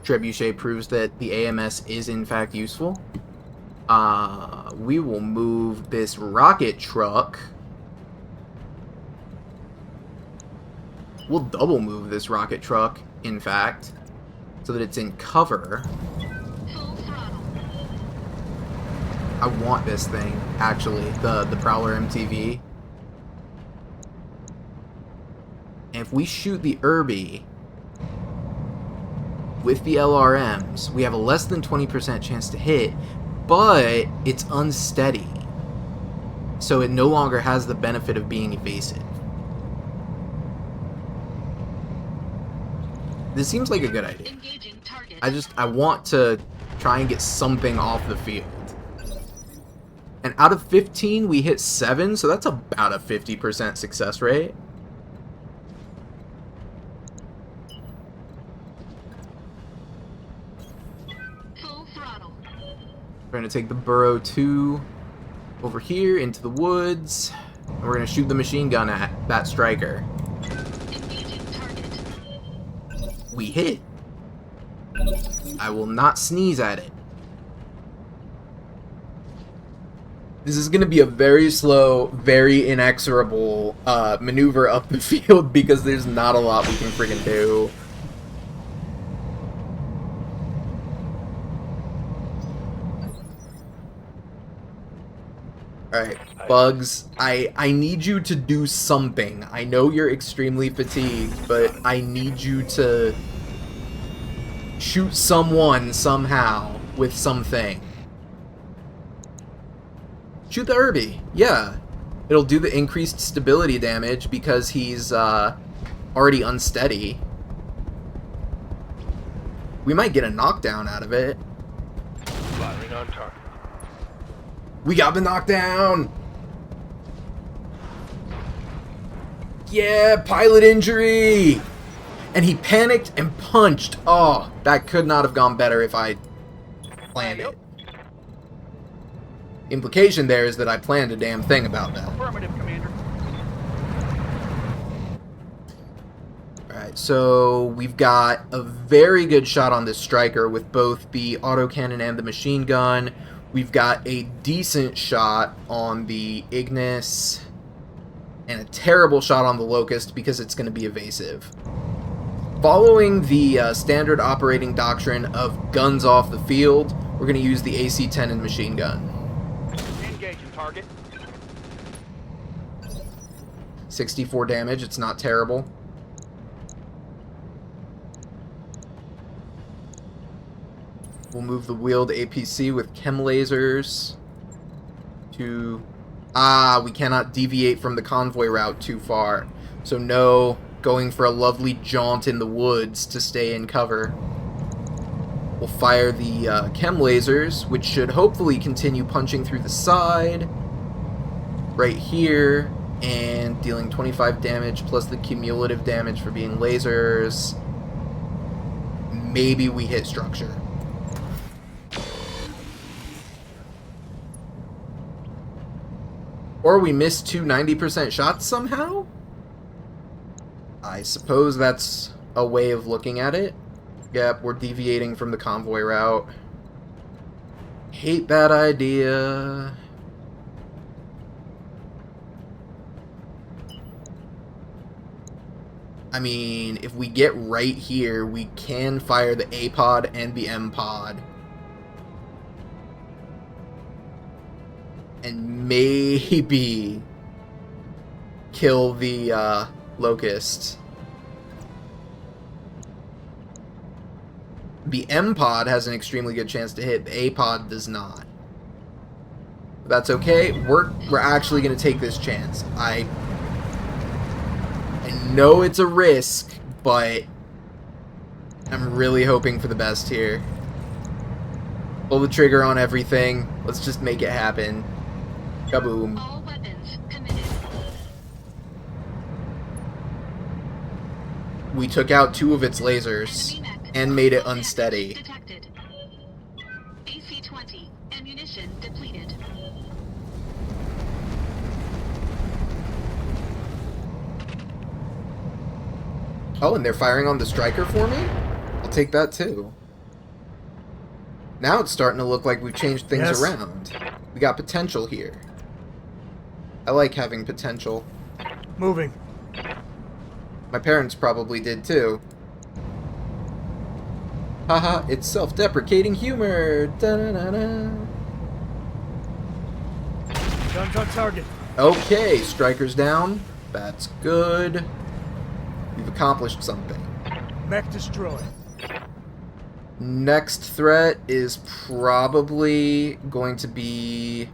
Trebuchet proves that the AMS is in fact useful. We will move this rocket truck. We'll double move this rocket truck, in fact, so that it's in cover. Full throttle. I want this thing, actually, the Prowler MTV. And if we shoot the Irby with the LRMs, we have a less than 20% chance to hit, but it's unsteady. So it no longer has the benefit of being evasive. This seems like a good idea. Engaging target. I want to try and get something off the field. And out of 15, we hit 7, so that's about a 50% success rate. Full throttle. We're going to take the Burrow 2 over here into the woods. And we're going to shoot the machine gun at that striker. Engaging target. We hit. I will not sneeze at it. This is going to be a very slow, very inexorable maneuver up the field because there's not a lot we can friggin' do. Alright, Bugs, I need you to do something. I know you're extremely fatigued, but I need you to shoot someone somehow with something. Shoot the Irby, yeah. It'll do the increased stability damage because he's already unsteady. We might get a knockdown out of it. Firing on target. We got the knockdown! Yeah, pilot injury! And he panicked and punched. Oh, that could not have gone better if I planned it. Implication there is that I planned a damn thing about that. Affirmative, Commander. Alright, so we've got a very good shot on this striker with both the autocannon and the machine gun. We've got a decent shot on the Ignis, and a terrible shot on the Locust because it's going to be evasive. Following the standard operating doctrine of guns off the field, we're going to use the AC-10 and machine gun. Engaging target. 64 damage, it's not terrible. We'll move the wheeled APC with chem lasers to... Ah, we cannot deviate from the convoy route too far. So no going for a lovely jaunt in the woods to stay in cover. We'll fire the chem lasers, which should hopefully continue punching through the side. Right here. And dealing 25 damage plus the cumulative damage for being lasers. Maybe we hit structure. Or we missed two 90% shots somehow? I suppose that's a way of looking at it. Yep, we're deviating from the convoy route. Hate that idea. I mean, if we get right here, we can fire the A pod and the M pod. And maybe kill the locust. The M pod has an extremely good chance to hit. The A pod does not. But that's okay. We're actually going to take this chance. I know it's a risk, but I'm really hoping for the best here. Pull the trigger on everything. Let's just make it happen. Kaboom. All weapons committed. We took out two of its lasers and made it unsteady. Detected. AC-20. Ammunition depleted. Oh, and they're firing on the striker for me? I'll take that too. Now it's starting to look like we've changed things around. We got potential here. I like having potential. Moving. My parents probably did too. Haha, it's self-deprecating humor. Da-da-da-da. Guns on target. Okay, strikers down. That's good. We've accomplished something. Mech destroyed. Next threat is probably going to be...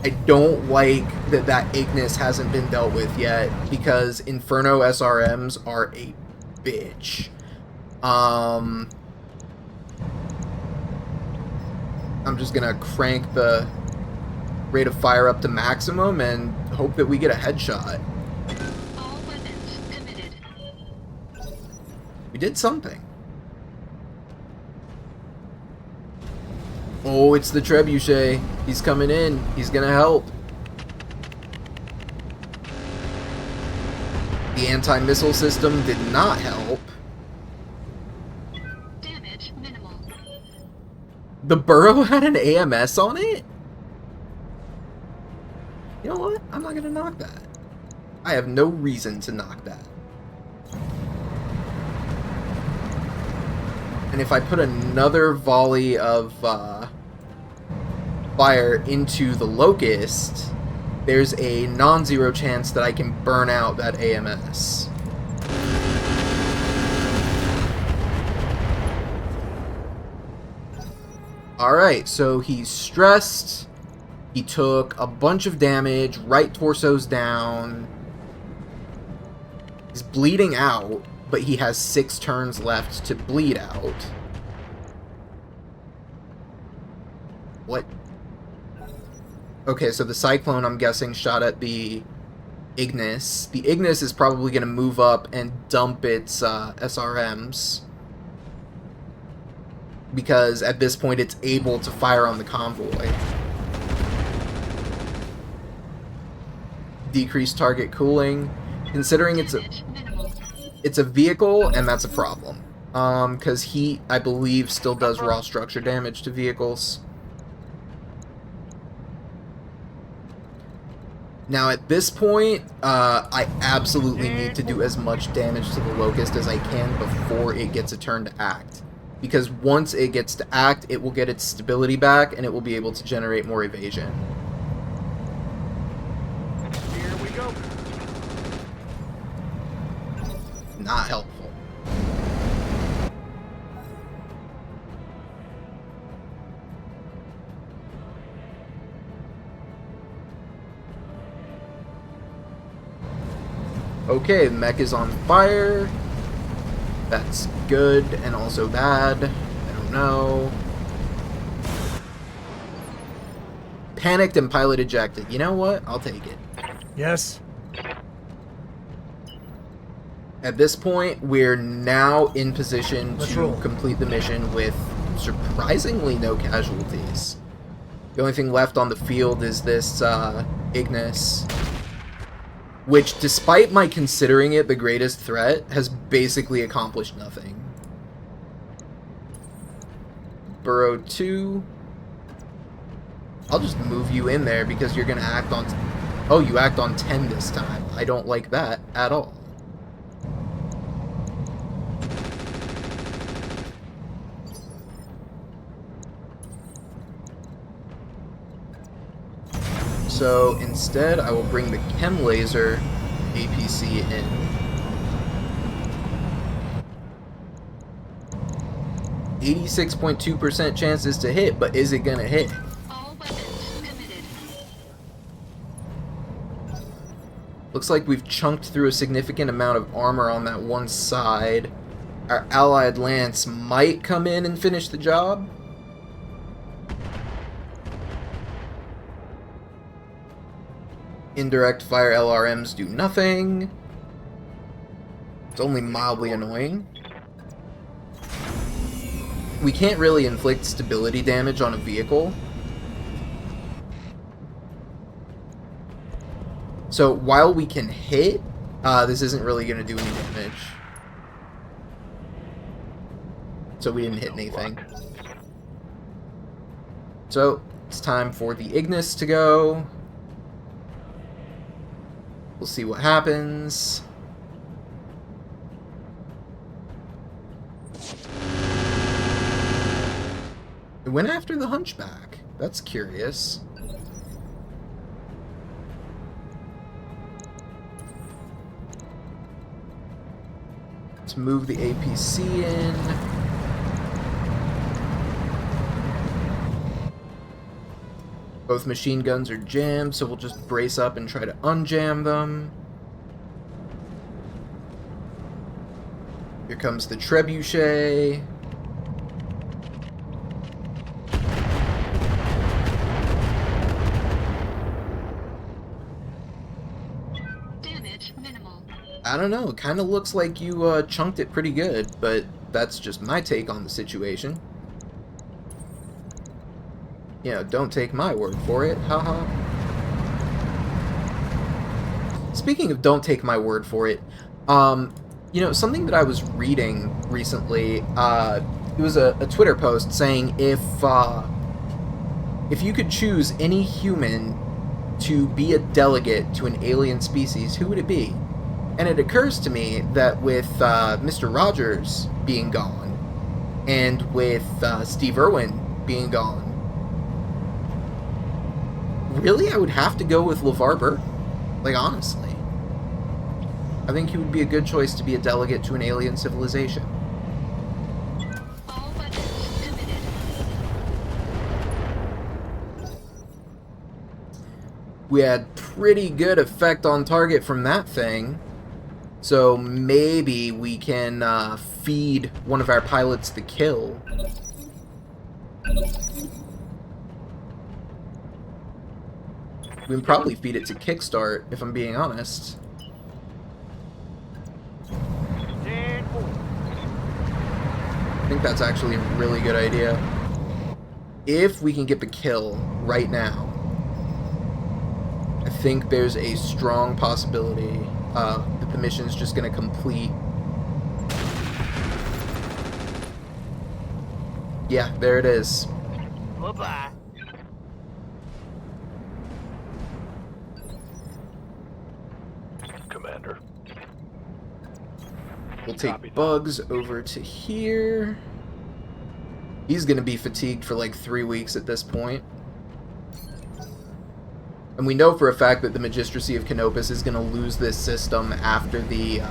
I don't like that Ignis hasn't been dealt with yet, because Inferno SRMs are a bitch. I'm just gonna crank the rate of fire up to maximum and hope that we get a headshot. All weapons committed. We did something. Oh, it's the Trebuchet. He's coming in. He's gonna help. The anti-missile system did not help. Damage minimal. The Burrow had an AMS on it? You know what? I'm not gonna knock that. I have no reason to knock that. And if I put another volley of fire into the Locust, there's a non-zero chance that I can burn out that AMS. Alright, so he's stressed. He took a bunch of damage. Right torso's down. He's bleeding out, but he has 6 turns left to bleed out. What? Okay, so the Cyclone, I'm guessing, shot at the Ignis. The Ignis is probably going to move up and dump its SRMs. Because at this point it's able to fire on the convoy. Decreased target cooling. Considering it's a vehicle, and that's a problem. Because heat, I believe, still does raw structure damage to vehicles. Now at this point, I absolutely need to do as much damage to the Locust as I can before it gets a turn to act. Because once it gets to act, it will get its stability back, and it will be able to generate more evasion. not helpful. Okay, the mech is on fire. That's good and also bad. I don't know. Panicked and pilot ejected. You know what? I'll take it. Yes? At this point, we're now in position Let's to roll. complete the mission with surprisingly no casualties. The only thing left on the field is this Ignis, which, despite my considering it the greatest threat, has basically accomplished nothing. Burrow 2. I'll just move you in there because you're going to act on... Oh, you act on 10 this time. I don't like that at all. So instead, I will bring the chem laser APC in. .2% chances to hit, but is it gonna hit? All weapons committed. Looks like we've chunked through a significant amount of armor on that one side. Our allied lance might come in and finish the job. Indirect fire LRMs do nothing. It's only mildly annoying. We can't really inflict stability damage on a vehicle. So while we can hit, this isn't really going to do any damage. So we didn't hit anything. So it's time for the Ignis to go. We'll see what happens. It went after the Hunchback. That's curious. Let's move the APC in. Both machine guns are jammed, so we'll just brace up and try to unjam them. Here comes the trebuchet. Damage minimal. I don't know, it kind of looks like you chunked it pretty good, but that's just my take on the situation. You know, don't take my word for it, haha. Speaking of don't take my word for it, you know, something that I was reading recently, it was a Twitter post saying if you could choose any human to be a delegate to an alien species, who would it be? And it occurs to me that with Mr. Rogers being gone, and with Steve Irwin being gone, really, I would have to go with LeVar Burton. Like, honestly. I think he would be a good choice to be a delegate to an alien civilization. All weapons committed. We had pretty good effect on target from that thing. So maybe we can feed one of our pilots the kill. We can probably feed it to Kickstart, if I'm being honest. 10-4. I think that's actually a really good idea. If we can get the kill right now, I think there's a strong possibility that the mission's just going to complete. Yeah, there it is. Bye-bye. Commander. We'll Copy take that. Bugs over to here. He's going to be fatigued for like 3 weeks at this point. And we know for a fact that the Magistracy of Canopus is going to lose this system after the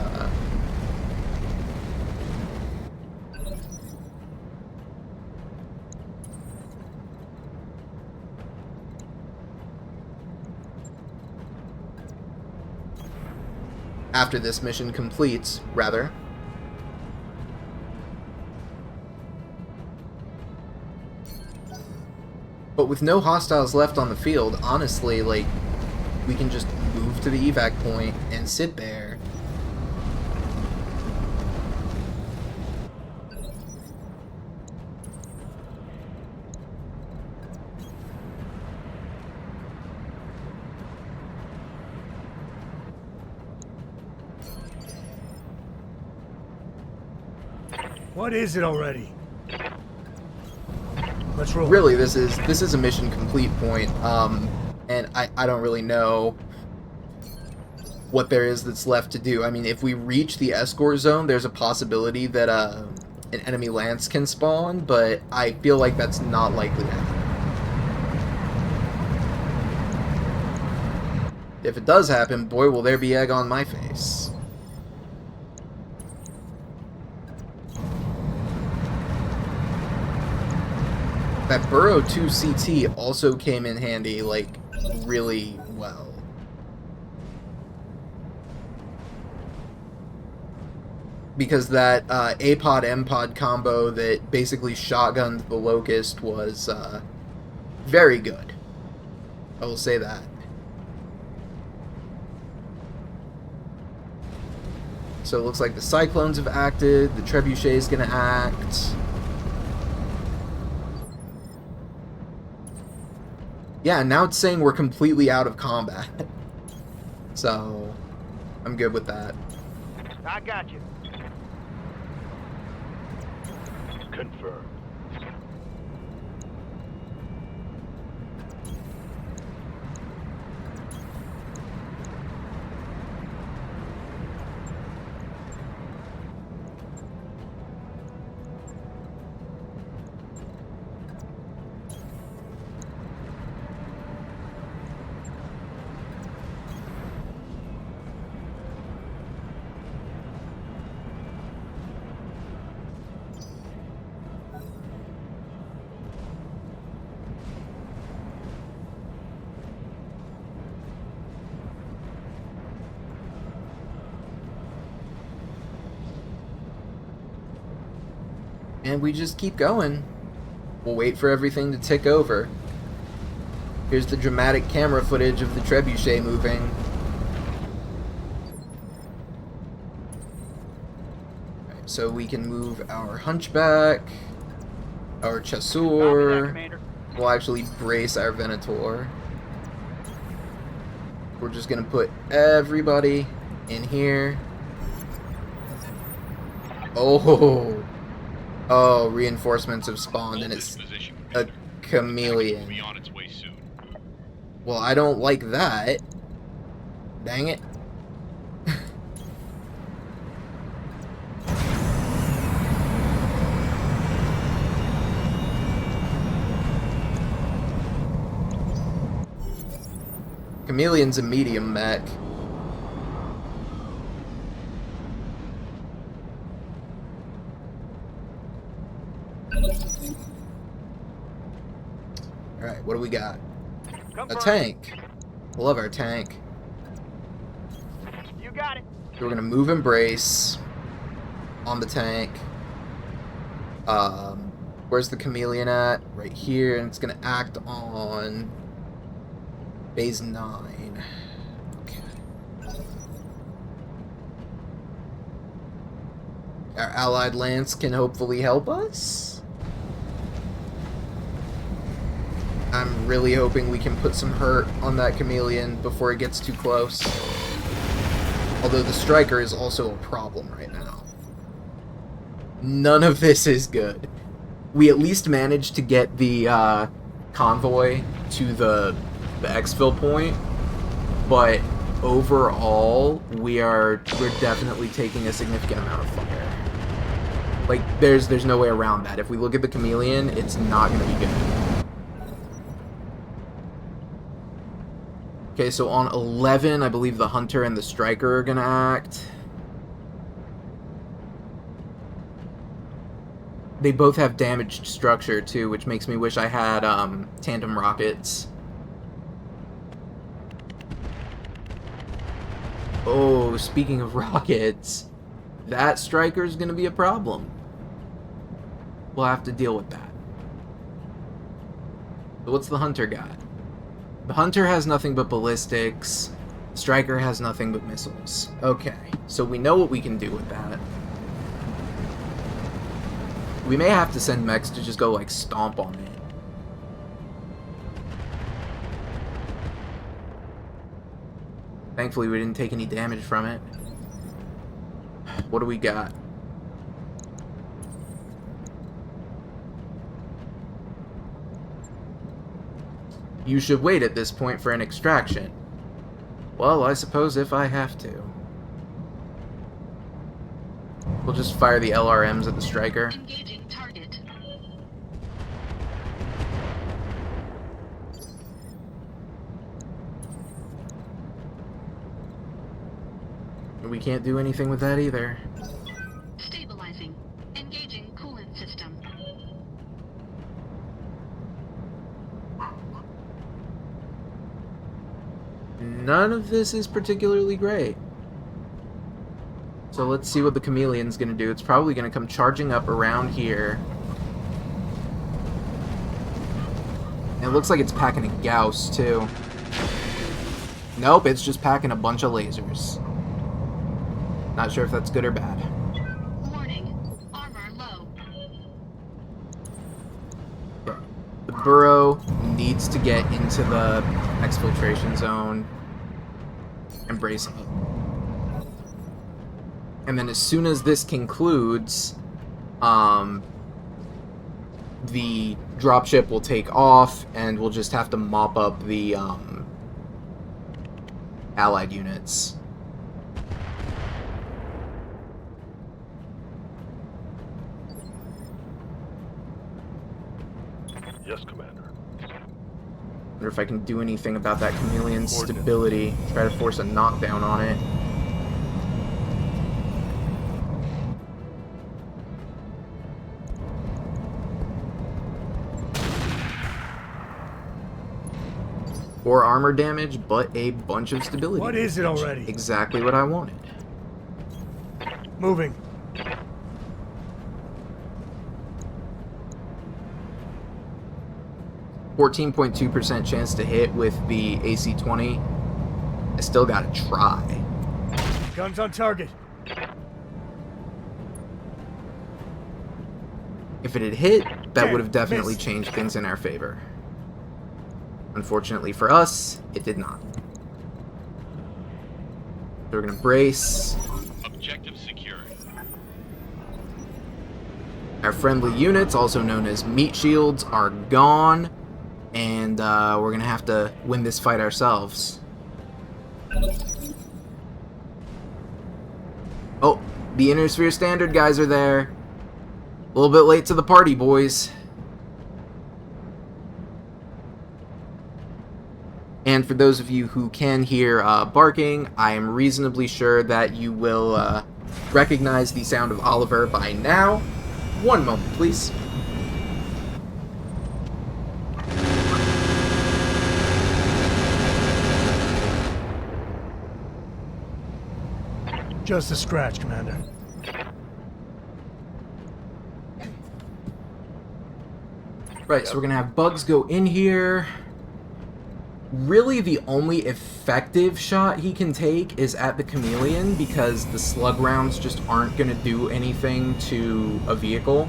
after this mission completes, rather. But with no hostiles left on the field, honestly, like, we can just move to the evac point and sit there. What is it already? Let's roll. Really, this is a mission complete point, and I don't really know what there is that's left to do. I mean, if we reach the escort zone, there's a possibility that an enemy lance can spawn, but I feel like that's not likely to happen. If it does happen, boy, will there be egg on my face. That Burrow 2 CT also came in handy, like, really well. Because that APOD-MPOD combo that basically shotgunned the Locust was very good. I will say that. So it looks like the Cyclones have acted, the Trebuchet is going to act. Yeah, now it's saying we're completely out of combat. So, I'm good with that. I got you. Confirmed. And we just keep going. We'll wait for everything to tick over. Here's the dramatic camera footage of the Trebuchet moving. Right, so we can move our Hunchback, our Chasseur. We'll actually brace our Venator. We're just gonna put everybody in here. Oh! Oh, reinforcements have spawned, and it's a Chameleon. Well, I don't like that. Dang it. Chameleon's a medium mech. Alright, what do we got? A tank. Love our tank. You got it. So we're gonna move Embrace on the tank. Where's the Chameleon at? Right here, and it's gonna act on Base 9. Okay. Our allied lance can hopefully help us. I'm really hoping we can put some hurt on that Chameleon before it gets too close. Although the Striker is also a problem right now. None of this is good. We at least managed to get the convoy to the exfil point, but overall we're definitely taking a significant amount of fire. Like, there's no way around that. If we look at the Chameleon, it's not going to be good. Okay, so on 11, I believe the Hunter and the Striker are going to act. They both have damaged structure, too, which makes me wish I had tandem rockets. Oh, speaking of rockets, that striker's gonna be a problem. We'll have to deal with that. So what's the hunter got? The hunter has nothing but ballistics. Striker has nothing but missiles. Okay, so we know what we can do with that. We may have to send mechs to just go, like, stomp on it. Thankfully, we didn't take any damage from it. What do we got? You should wait at this point for an extraction. Well, I suppose if I have to. We'll just fire the LRMs at the striker. Engaging target. We can't do anything with that either. Stabilizing. Engaging coolant system. None of this is particularly great. So let's see what the Chameleon's gonna do. It's probably gonna come charging up around here. And it looks like it's packing a Gauss, too. Nope, it's just packing a bunch of lasers. Not sure if that's good or bad. Warning. Armor low. The burrow needs to get into the exfiltration zone and brace up. And then as soon as this concludes, the dropship will take off, and we'll just have to mop up the allied units. Yes, Commander. Wonder if I can do anything about that Chameleon's stability. Try to force a knockdown on it. Or armor damage, but a bunch of stability. What is it already? Exactly what I wanted. Moving. %14.2% chance to hit with the AC-20. I still gotta try. Guns on target. If it had hit, that Damn, would have definitely missed. changed things in our favor. Unfortunately for us, it did not. So we're gonna brace. Objective secured. Our friendly units, also known as meat shields, are gone. And we're gonna have to win this fight ourselves. Oh, the Inner Sphere Standard guys are there. A little bit late to the party, boys. And for those of you who can hear barking, I am reasonably sure that you will recognize the sound of Oliver by now. One moment, please. Just a scratch, Commander. Right, so we're gonna have Bugs go in here. Really, the only effective shot he can take is at the Chameleon, because the slug rounds just aren't gonna do anything to a vehicle.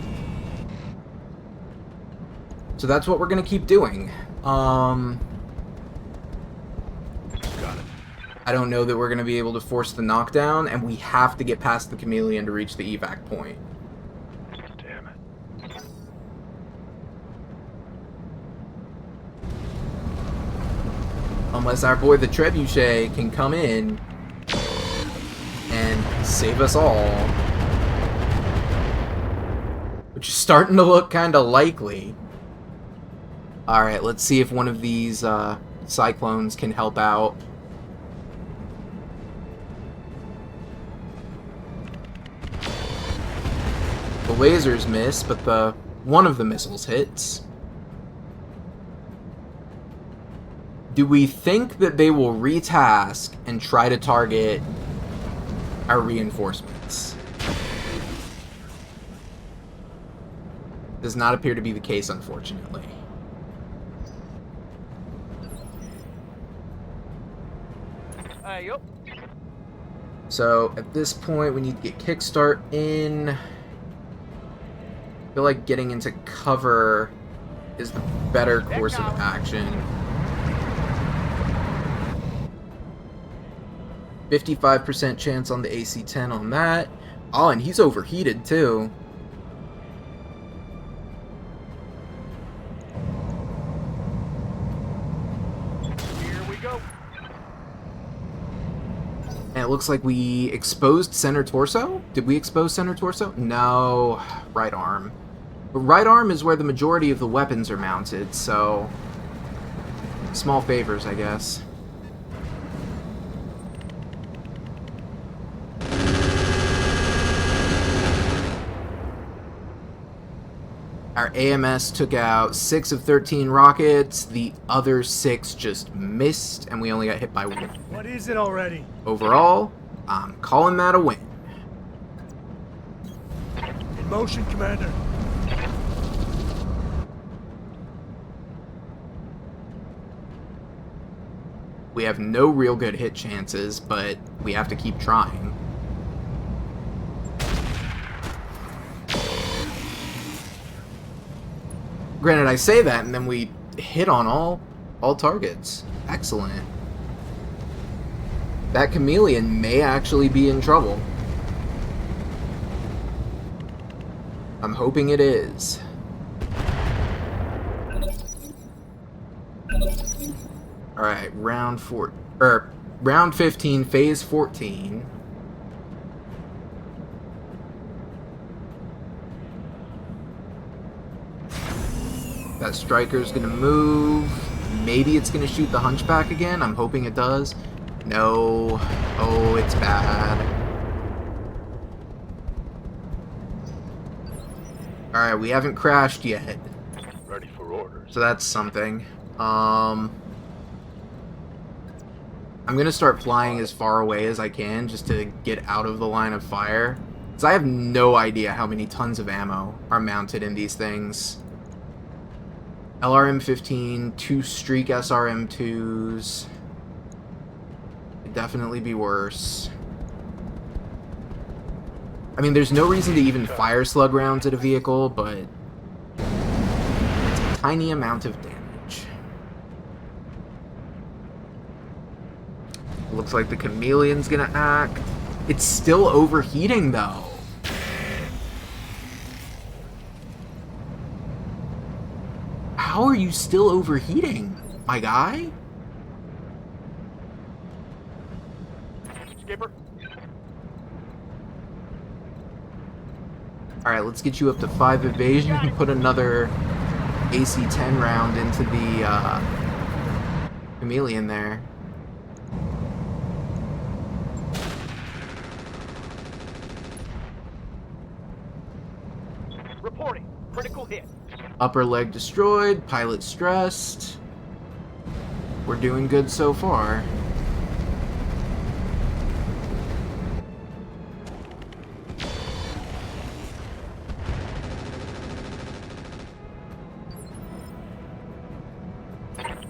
So that's what we're gonna keep doing. Got it. I don't know that we're gonna be able to force the knockdown, and we have to get past the Chameleon to reach the evac point. Damn it. Unless our boy the Trebuchet can come in and save us all. Which is starting to look kinda likely. Alright, let's see if one of these cyclones can help out. The lasers miss, but one of the missiles hits. Do we think that they will retask and try to target our reinforcements. Does not appear to be the case, unfortunately. Yup. So, at this point, we need to get kickstart in. I feel like getting into cover is the better course of action. 55% chance on the AC-10 on that. Oh, and he's overheated, too. Here we go. And it looks like we exposed center torso? Did we expose center torso? No. Right arm. But right arm is where the majority of the weapons are mounted, so... small favors, I guess. Our AMS took out 6 of 13 rockets, the other 6 just missed, and we only got hit by 1. What is it already? Overall, I'm calling that a win. In motion, Commander. We have no real good hit chances, but we have to keep trying. Granted, I say that, and then we hit on all targets. Excellent. That Chameleon may actually be in trouble. I'm hoping it is. Alright, round 15, phase 14. That striker's gonna move. Maybe it's gonna shoot the hunchback again. I'm hoping it does. No. Oh, it's bad. Alright, we haven't crashed yet. Ready for orders. So that's something. I'm gonna start flying as far away as I can just to get out of the line of fire. Because I have no idea how many tons of ammo are mounted in these things. LRM-15, 2 Streak SRM-2s. Could definitely be worse. I mean, there's no reason to even fire slug rounds at a vehicle, but it's a tiny amount of damage. Looks like the Chameleon's gonna act. It's still overheating, though. How are you still overheating, my guy? Skipper. Alright, let's get you up to 5 evasion and put another AC-10 round into the Chameleon there. Reporting. Critical hit. Upper leg destroyed, pilot stressed. We're doing good so far.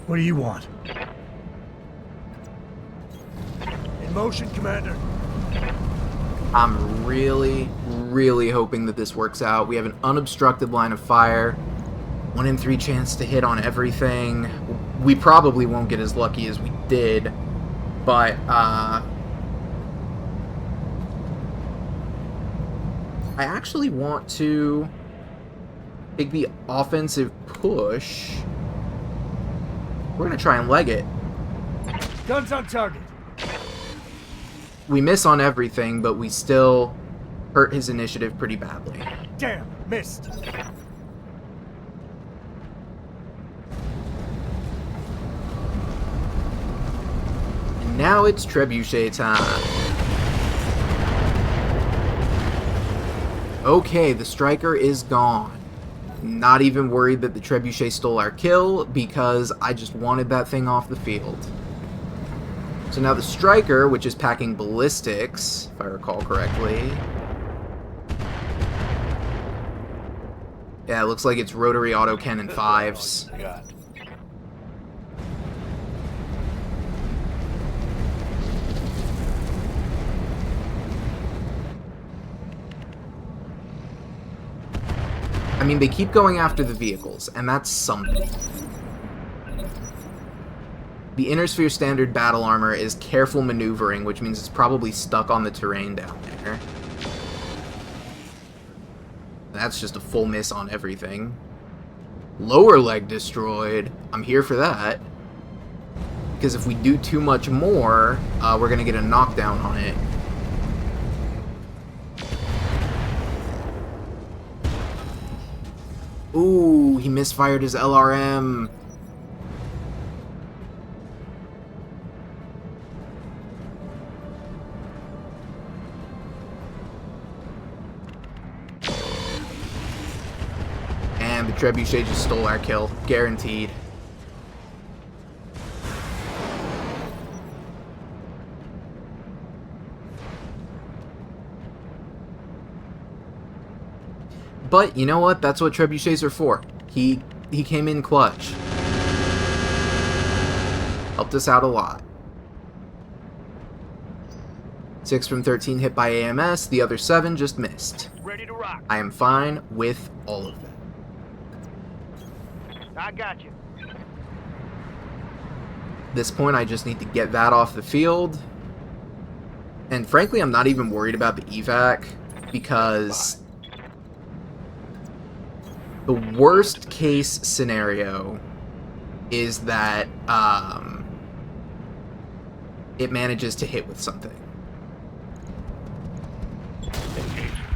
What do you want? In motion, Commander. I'm really hoping that this works out. We have an unobstructed line of fire. 1 in 3 chance to hit on everything. We probably won't get as lucky as we did, but I actually want to take the offensive push. We're gonna try and leg it. Guns on target. We miss on everything, but we still hurt his initiative pretty badly. Damn, missed. And now it's trebuchet time. Okay, the striker is gone. Not even worried that the trebuchet stole our kill, because I just wanted that thing off the field. So now the Striker, which is packing ballistics, if I recall correctly. Yeah, it looks like it's rotary autocannon 5s. Got. I mean, they keep going after the vehicles, and that's something. The Inner Sphere Standard battle armor is careful maneuvering, which means it's probably stuck on the terrain down there. That's just a full miss on everything. Lower leg destroyed. I'm here for that. Because if we do too much more, we're going to get a knockdown on it. Ooh, he misfired his LRM. And the Trebuchet just stole our kill. Guaranteed. But you know what? That's what trebuchets are for. He came in clutch. Helped us out a lot. 6 from 13 hit by AMS. The other 7 just missed. Ready to rock. I am fine with all of that. I got you. At this point, I just need to get that off the field. And frankly, I'm not even worried about the evac because the worst case scenario is that it manages to hit with something.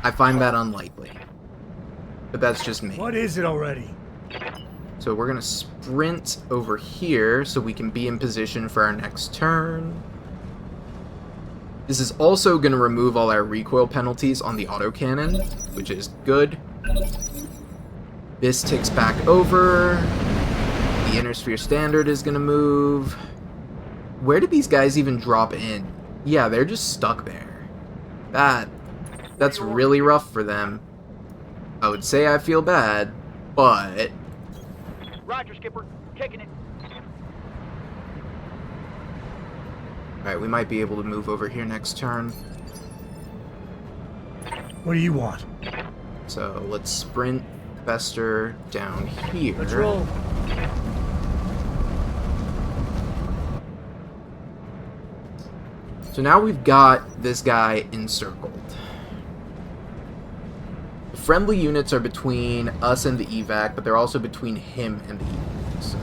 I find that unlikely. But that's just me. What is it already? So we're going to sprint over here so we can be in position for our next turn. This is also going to remove all our recoil penalties on the autocannon, which is good. This ticks back over. The Inner Sphere Standard is going to move. Where did these guys even drop in? Yeah, they're just stuck there. That's really rough for them. I would say I feel bad, but... Roger, Skipper. Taking it. Alright, we might be able to move over here next turn. What do you want? So let's sprint Fester down here. Let's roll. So now we've got this guy encircled. The friendly units are between us and the evac, but they're also between him and the evac, so...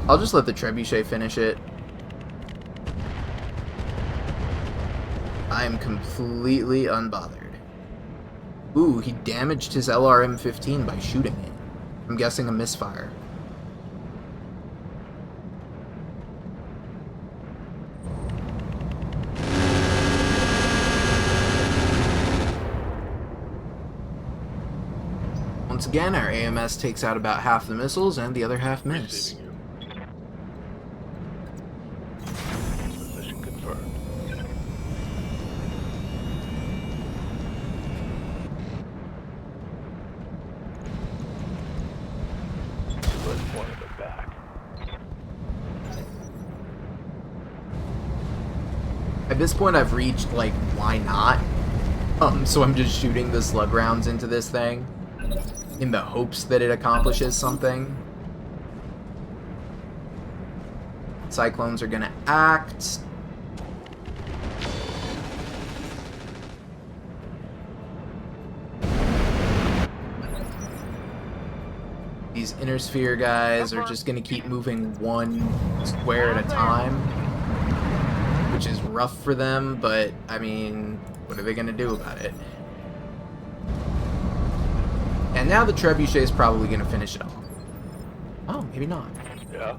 I'll just let the trebuchet finish it. I am completely unbothered. Ooh, he damaged his LRM-15 by shooting it. I'm guessing a misfire. Once again, our AMS takes out about half the missiles and the other half miss. Position confirmed. Let's one of it back. At this point, I've reached, like, why not? So I'm just shooting the slug rounds into this thing in the hopes that it accomplishes something. Cyclones are gonna act. These inner sphere guys are just gonna keep moving one square at a time, which is rough for them, but I mean, what are they gonna do about it? And now the trebuchet is probably gonna finish it off. Oh, maybe not. Yeah.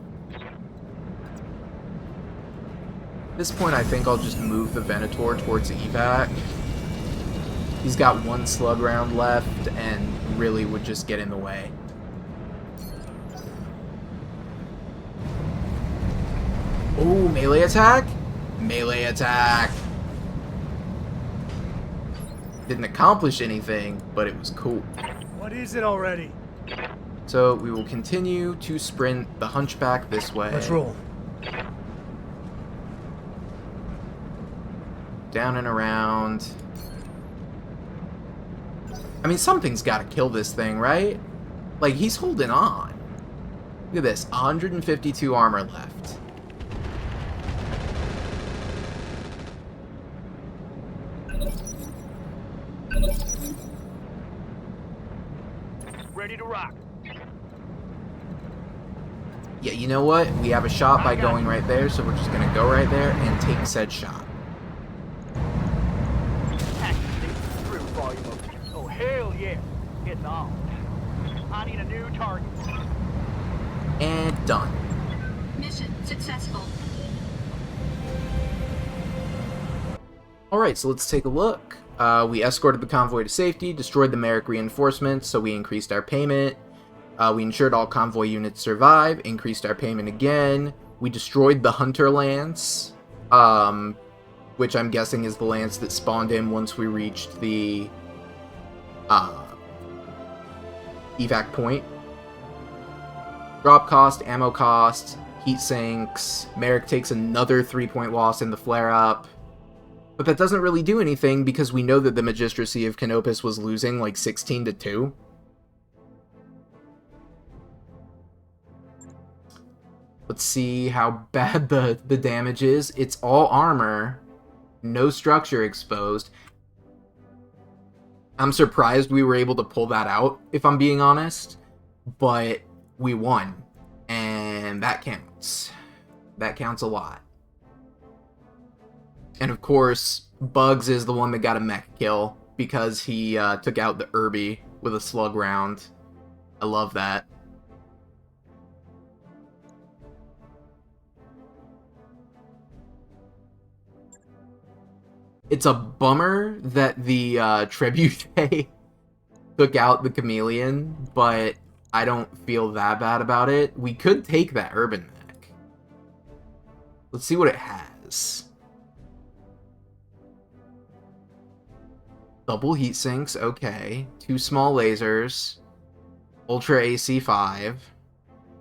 At this point, I think I'll just move the Venator towards the evac. He's got one slug round left and really would just get in the way. Oh, melee attack? Melee attack! Didn't accomplish anything, but it was cool. What is it already? So we will continue to sprint the hunchback this way. Let's roll. Down and around. I mean, something's got to kill this thing, right? Like, he's holding on. Look at this, 152 armor left. Ready to rock. Yeah, you know what? We have a shot by going right there, so we're just going to go right there and take said shot. Activate through volume of. Oh, hell yeah. It's on. I need a new target. And done. Mission successful. Alright, so let's take a look. We escorted the convoy to safety, destroyed the Merrick reinforcements, so we increased our payment. We ensured all convoy units survive, increased our payment again. We destroyed the Hunter Lance, which I'm guessing is the lance that spawned in once we reached the evac point. Drop cost, ammo cost, heat sinks. Merrick takes another 3-point loss in the Flareup. But that doesn't really do anything because we know that the Magistracy of Canopus was losing like 16-2. Let's see how bad the damage is. It's all armor, no structure exposed. I'm surprised we were able to pull that out, if I'm being honest. But we won, and that counts. That counts a lot. And of course, Bugs is the one that got a mech kill because he took out the Irby with a slug round. I love that. It's a bummer that the Trebuchet took out the Chameleon, but I don't feel that bad about it. We could take that Urban mech. Let's see what it has. Double heat sinks, okay. 2 small lasers. Ultra AC5.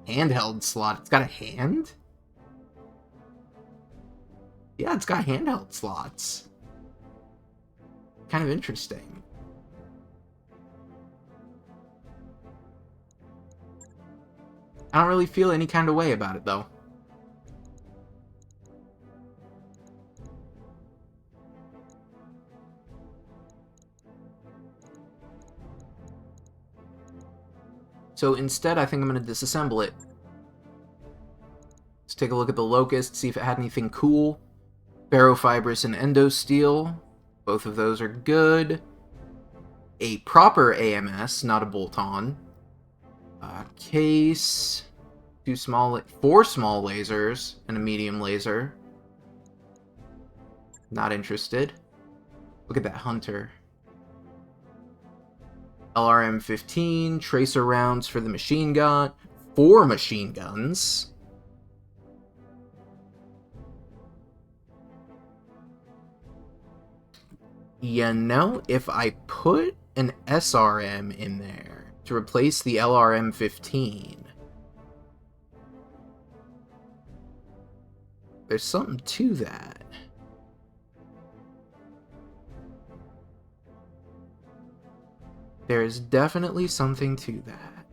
Handheld slot. It's got a hand? Yeah, it's got handheld slots. Kind of interesting. I don't really feel any kind of way about it, though. So instead, I think I'm going to disassemble it. Let's take a look at the Locust, see if it had anything cool. Ferrofibrous and Endosteel. Both of those are good. A proper AMS, not a bolt-on. Case. 4 small lasers and a medium laser. Not interested. Look at that Hunter. LRM-15, tracer rounds for the machine gun, 4 machine guns. You know, if I put an SRM in there to replace the LRM-15, there's something to that. There is definitely something to that.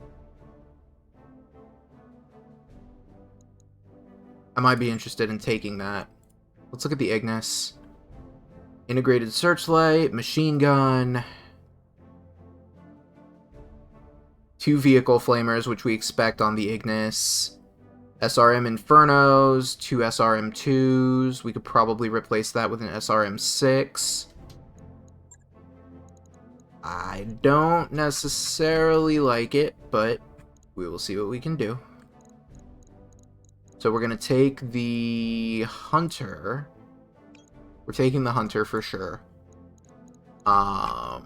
I might be interested in taking that. Let's look at the Ignis. Integrated searchlight, machine gun. 2 vehicle flamers, which we expect on the Ignis. SRM Infernos, 2 SRM2s. We could probably replace that with an SRM6. I don't necessarily like it, but we will see what we can do. So we're going to take the Hunter. We're taking the Hunter for sure. So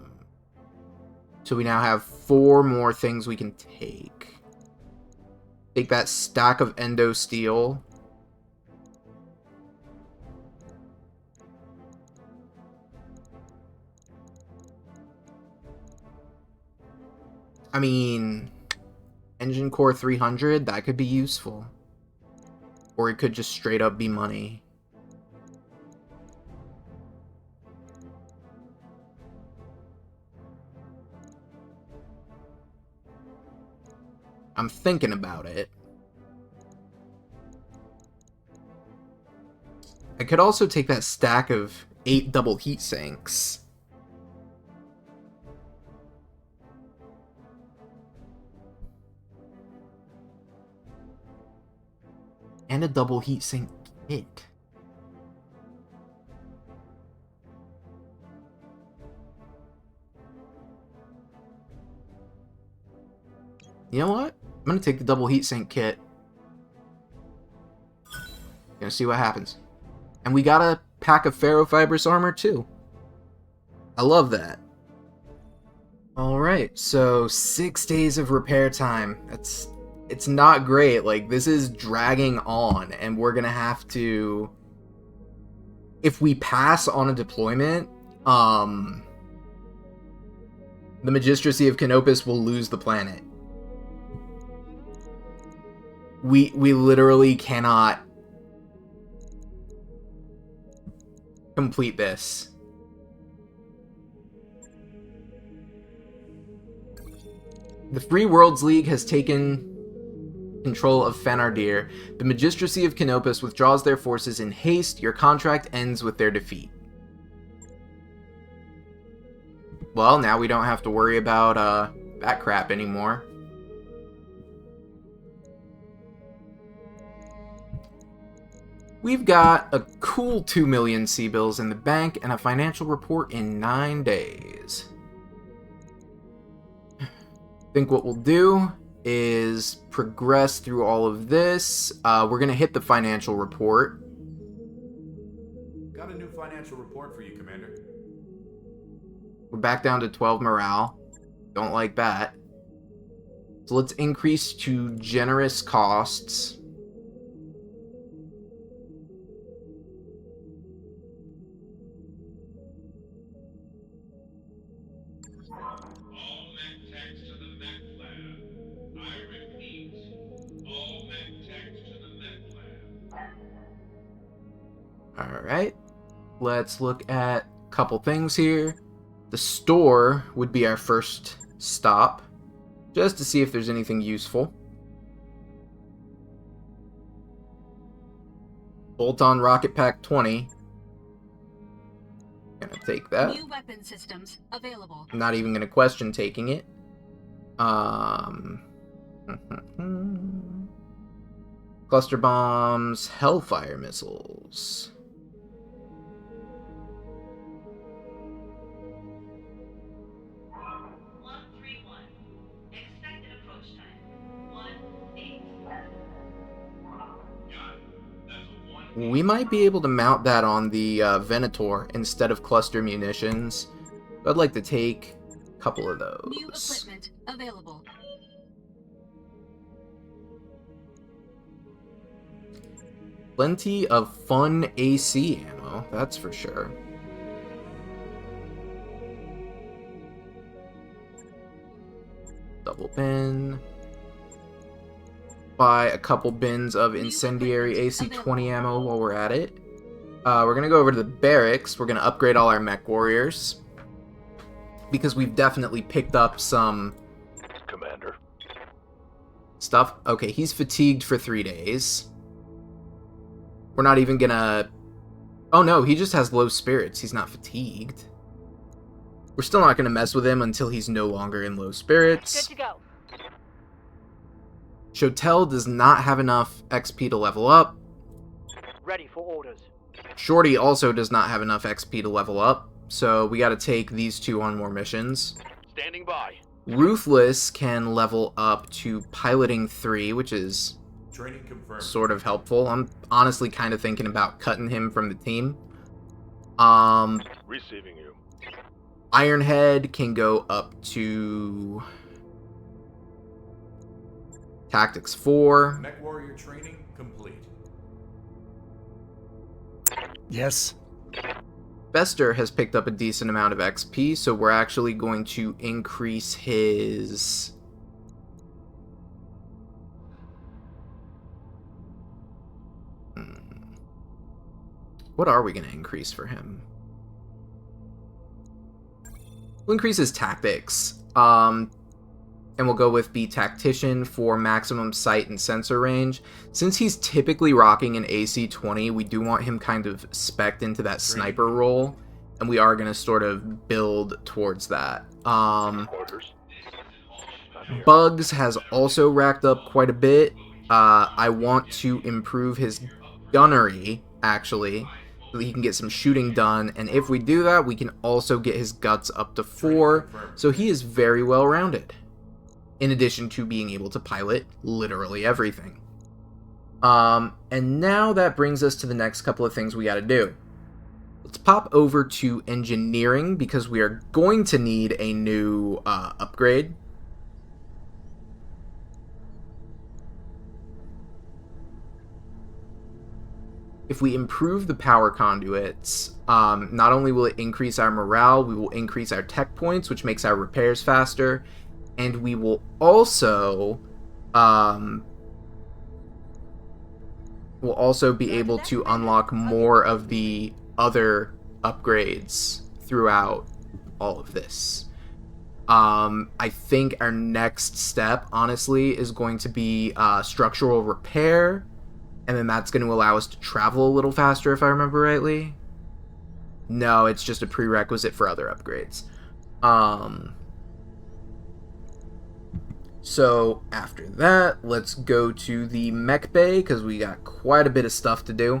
we now have 4 more things we can take. Take that stack of Endosteel. I mean, engine core 300, that could be useful. Or it could just straight up be money. I'm thinking about it. I could also take that stack of 8 double heat sinks. And a double heat sink kit. You know what? I'm gonna take the double heat sink kit. Gonna see what happens. And we got a pack of ferrofibrous armor too. I love that. Alright, so 6 days of repair time. It's not great. Like, this is dragging on, and we're gonna have to... If we pass on a deployment, the Magistracy of Canopus will lose the planet. We literally cannot complete this. The Free Worlds League has taken control of Fenardir. The Magistracy of Canopus withdraws their forces in haste. Your contract ends with their defeat. Well, now we don't have to worry about that crap anymore. We've got a cool 2 million C-bills in the bank and a financial report in 9 days. I think what we'll do is progress through all of this. We're going to hit the financial report. Got a new financial report for you, Commander. We're back down to 12 morale. Don't like that. So let's increase to generous costs. Alright, let's look at a couple things here. The store would be our first stop, just to see if there's anything useful. Bolt-on rocket pack 20. Gonna take that. New weapon systems available. I'm not even gonna question taking it. Cluster bombs, Hellfire missiles. We might be able to mount that on the Venator instead of cluster munitions. I'd like to take a couple of those. New equipment available. Plenty of fun AC ammo, that's for sure. Double bin. Buy a couple bins of incendiary AC-20 ammo while we're at it. We're going to go over to the barracks. We're going to upgrade all our mech warriors. Because we've definitely picked up some... Commander. Stuff. Okay, he's fatigued for 3 days. We're not even going to... Oh no, he just has low spirits. He's not fatigued. We're still not going to mess with him until he's no longer in low spirits. Good to go. Chotel does not have enough XP to level up. Ready for orders. Shorty also does not have enough XP to level up, so we gotta take these two on more missions. Standing by. Ruthless can level up to piloting 3, which is Training confirmed. sort of helpful. I'm honestly kind of thinking about cutting him from the team. Receiving you. Ironhead can go up to Tactics 4. Mech warrior training complete. Yes. Bester has picked up a decent amount of XP, so we're actually going to increase his What are we going to increase for him? We'll increase his tactics. And we'll go with the Tactician for maximum sight and sensor range. Since he's typically rocking an AC-20, we do want him kind of spec'd into that sniper role. And we are going to sort of build towards that. Orders. Bugs has also racked up quite a bit. I want to improve his gunnery, actually, so that he can get some shooting done. And if we do that, we can also get his guts up to 4. So he is very well rounded, in addition to being able to pilot literally everything. And now that brings us to the next couple of things we got to do. Let's pop over to engineering, because we are going to need a new upgrade. If we improve the power conduits, not only will it increase our morale, we will increase our tech points, which makes our repairs faster, and we will also be able to unlock more of the other upgrades throughout all of this. I think our next step, honestly, is going to be structural repair, and then that's going to allow us to travel a little faster, if I remember rightly. No, it's just a prerequisite for other upgrades. So after that, let's go to the mech bay, because we got quite a bit of stuff to do.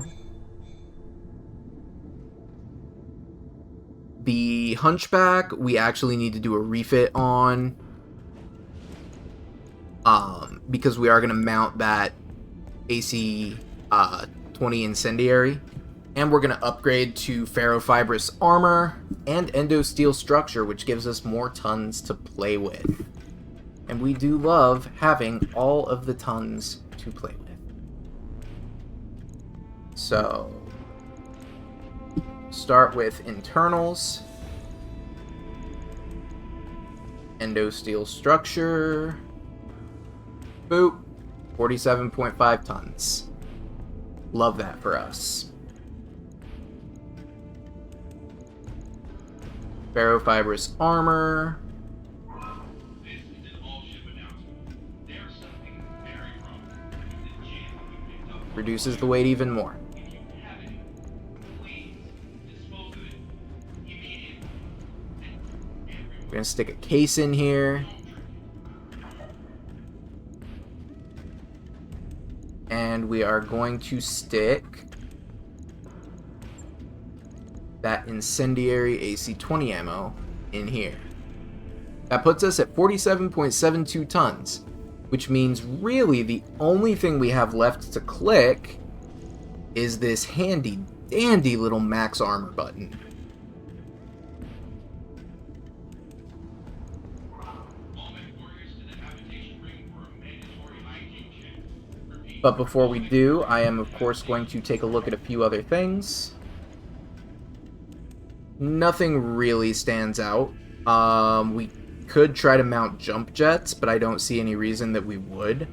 The Hunchback, we actually need to do a refit on, because we are going to mount that AC 20 incendiary, and we're going to upgrade to ferrofibrous armor and endosteel structure, which gives us more tons to play with. And we do love having all of the tons to play with. So, start with internals. Endosteel structure. Boop. 47.5 tons. Love that for us. Ferrofibrous armor. Reduces the weight even more. We're gonna stick a case in here. And we are going to stick that incendiary AC-20 ammo in here. That puts us at 47.72 tons, which means really the only thing we have left to click is this handy dandy little max armor button. But before we do, I am of course going to take a look at a few other things. Nothing really stands out. We could try to mount jump jets, but I don't see any reason that we would.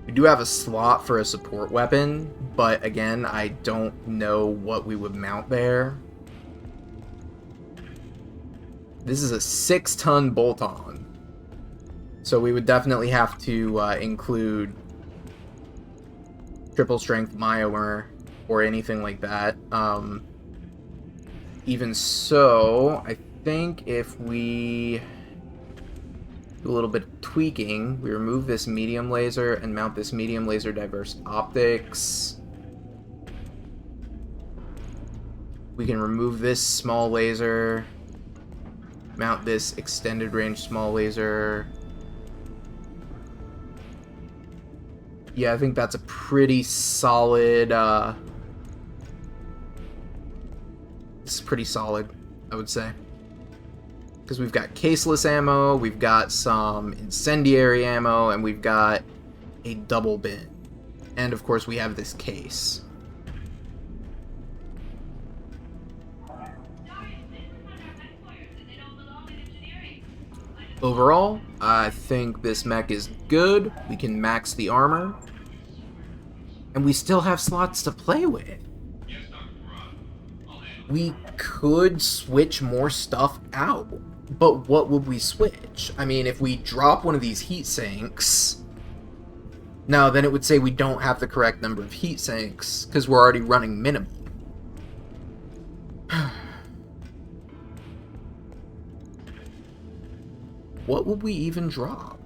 We do have a slot for a support weapon, but again, I don't know what we would mount there. This is a 6-ton bolt-on. So we would definitely have to include triple strength myomer or anything like that. Even so, I think if we do a little bit of tweaking, we remove this medium laser and mount this medium laser diverse optics. We can remove this small laser, mount this extended range small laser. Yeah, I think that's a pretty solid, it's pretty solid, I would say. Because we've got caseless ammo, we've got some incendiary ammo, and we've got a double bin. And of course we have this case. Overall, I think this mech is good. We can max the armor. And we still have slots to play with. We could switch more stuff out. But what would we switch? I mean, if we drop one of these heat sinks... No, then it would say we don't have the correct number of heat sinks, because we're already running minimum. What would we even drop?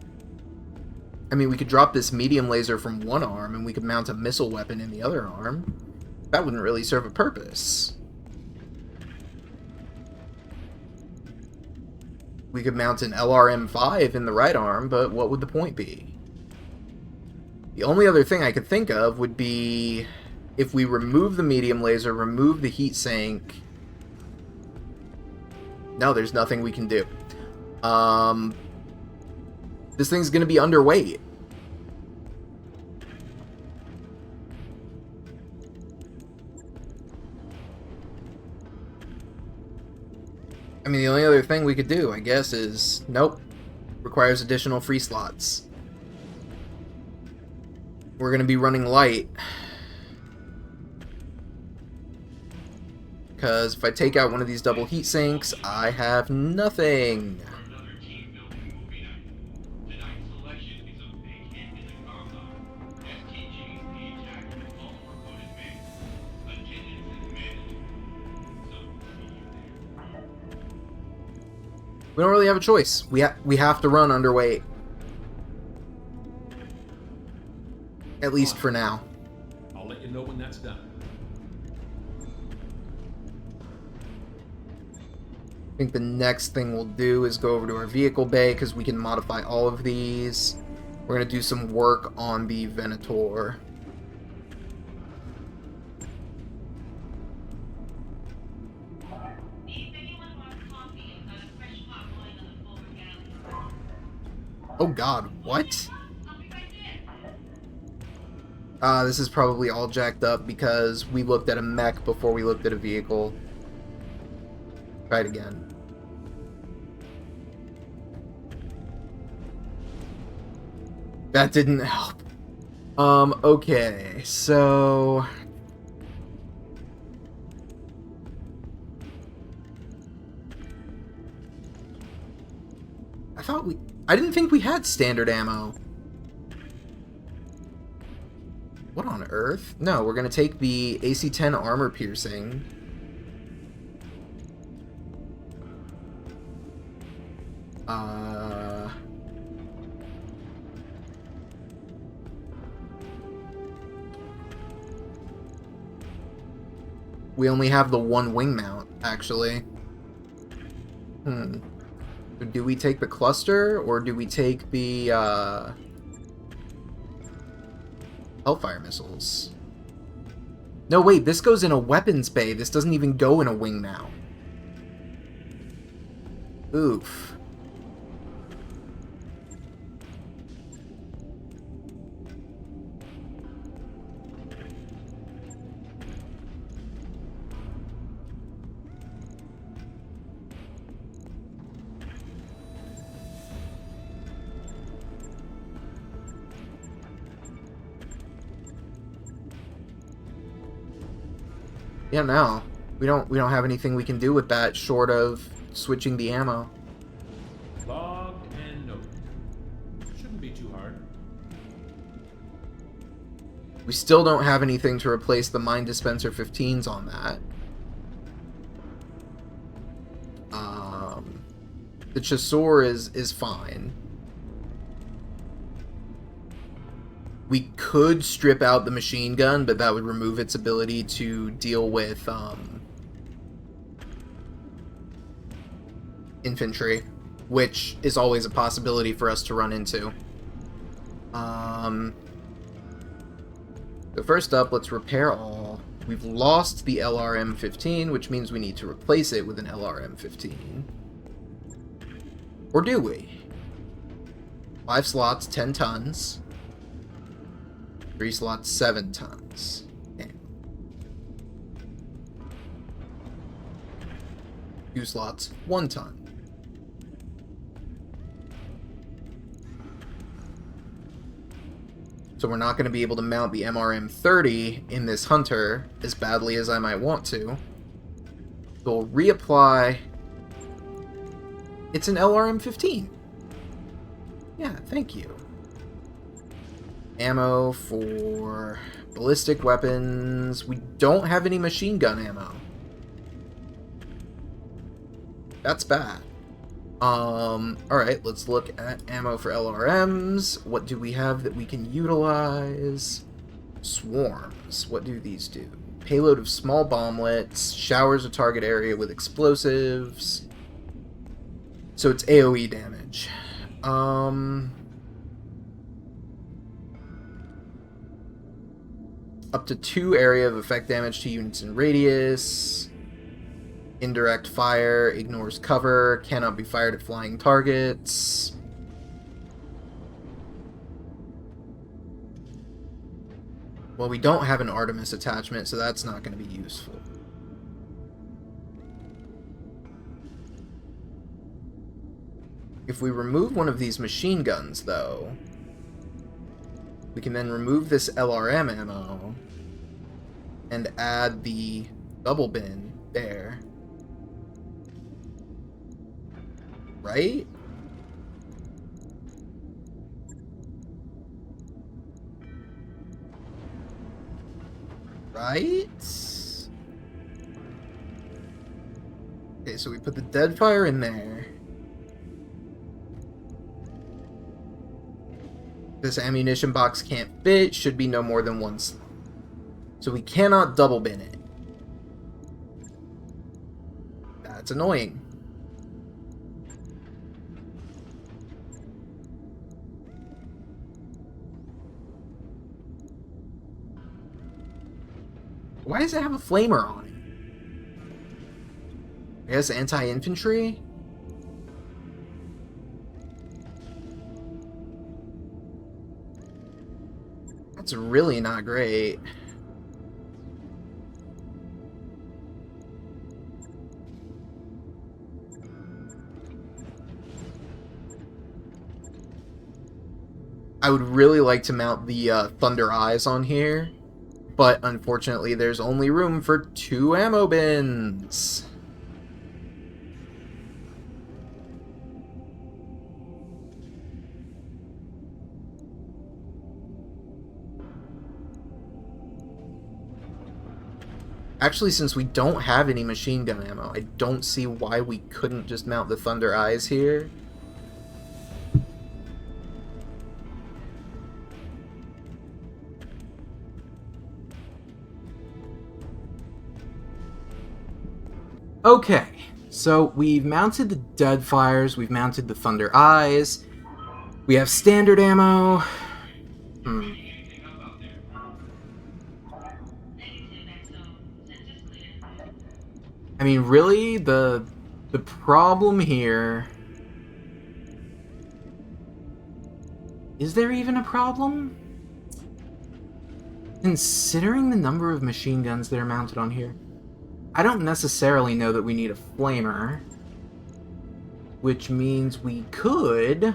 I mean, we could drop this medium laser from one arm, and we could mount a missile weapon in the other arm. That wouldn't really serve a purpose. We could mount an LRM-5 in the right arm, but what would the point be? The only other thing I could think of would be if we remove the medium laser, remove the heat sink. No, there's nothing we can do. This thing's gonna be underweight. I mean, the only other thing we could do, I guess, is... Nope. Requires additional free slots. We're gonna be running light. Because if I take out one of these double heat sinks, I have nothing. We don't really have a choice. We have to run underweight. At least for now. I'll let you know when that's done. I think the next thing we'll do is go over to our vehicle bay, because we can modify all of these. We're going to do some work on the Venator. Oh god, what? This is probably all jacked up because we looked at a mech before we looked at a vehicle. Try it again. That didn't help. Okay, so... I didn't think we had standard ammo. What on earth? No, we're gonna take the AC-10 armor piercing. We only have the one wing mount, actually. Do we take the cluster, or do we take the, Hellfire missiles? No, wait, this goes in a weapons bay. This doesn't even go in a wing mount. Oof. Yeah, no. We don't have anything we can do with that short of switching the ammo. Log and note. Shouldn't be too hard. We still don't have anything to replace the mine dispenser 15s on that. The Chasseur is fine. We could strip out the machine gun, but that would remove its ability to deal with infantry, which is always a possibility for us to run into. So first up, let's repair all. We've lost the LRM-15, which means we need to replace it with an LRM-15. Or do we? 5 slots, 10 tons. 3 slots, 7 tons. Damn. 2 slots, 1 ton. So we're not going to be able to mount the MRM-30 in this Hunter as badly as I might want to. So we'll reapply. It's an LRM-15. Yeah, thank you. Ammo for ballistic weapons. We don't have any machine gun ammo. That's bad. Alright, let's look at ammo for LRMs. What do we have that we can utilize? Swarms. What do these do? Payload of small bomblets, showers a target area with explosives. So it's AoE damage. Up to 2 area of effect damage to units in radius. Indirect fire, ignores cover, cannot be fired at flying targets. Well, we don't have an Artemis attachment, so that's not going to be useful. If we remove one of these machine guns, though, we can then remove this LRM ammo and add the double bin there. Right? Right? Okay, so we put the Deadfire in there. This ammunition box can't fit, should be no more than 1 slot. So we cannot double bin it. That's annoying. Why does it have a flamer on it? I guess anti-infantry? That's really not great. I would really like to mount the Thunder Eyes on here, but unfortunately there's only room for 2 ammo bins. Actually, since we don't have any machine gun ammo, I don't see why we couldn't just mount the Thunder Eyes here. Okay, so we've mounted the Deadfires, we've mounted the Thunder Eyes, we have standard ammo. I mean, really, the problem here... Is there even a problem? Considering the number of machine guns that are mounted on here, I don't necessarily know that we need a flamer, which means we could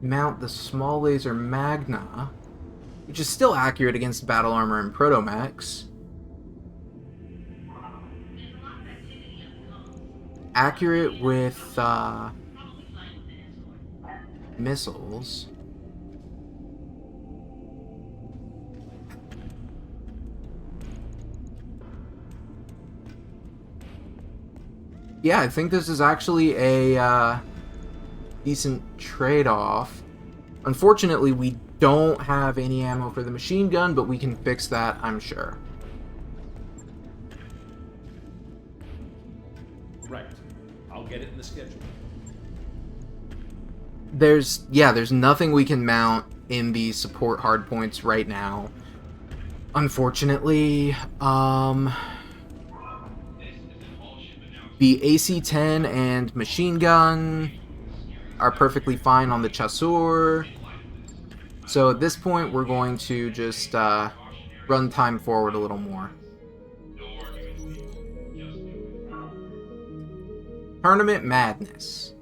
mount the small laser Magna, which is still accurate against battle armor and protomechs. Accurate with missiles. Yeah, I think this is actually a decent trade-off. Unfortunately, we don't have any ammo for the machine gun, but we can fix that, I'm sure. Right. I'll get it in the schedule. There's nothing we can mount in the support hardpoints right now. Unfortunately, the AC-10 and machine gun are perfectly fine on the Chasseur. So at this point, we're going to just run time forward a little more. Tournament Madness.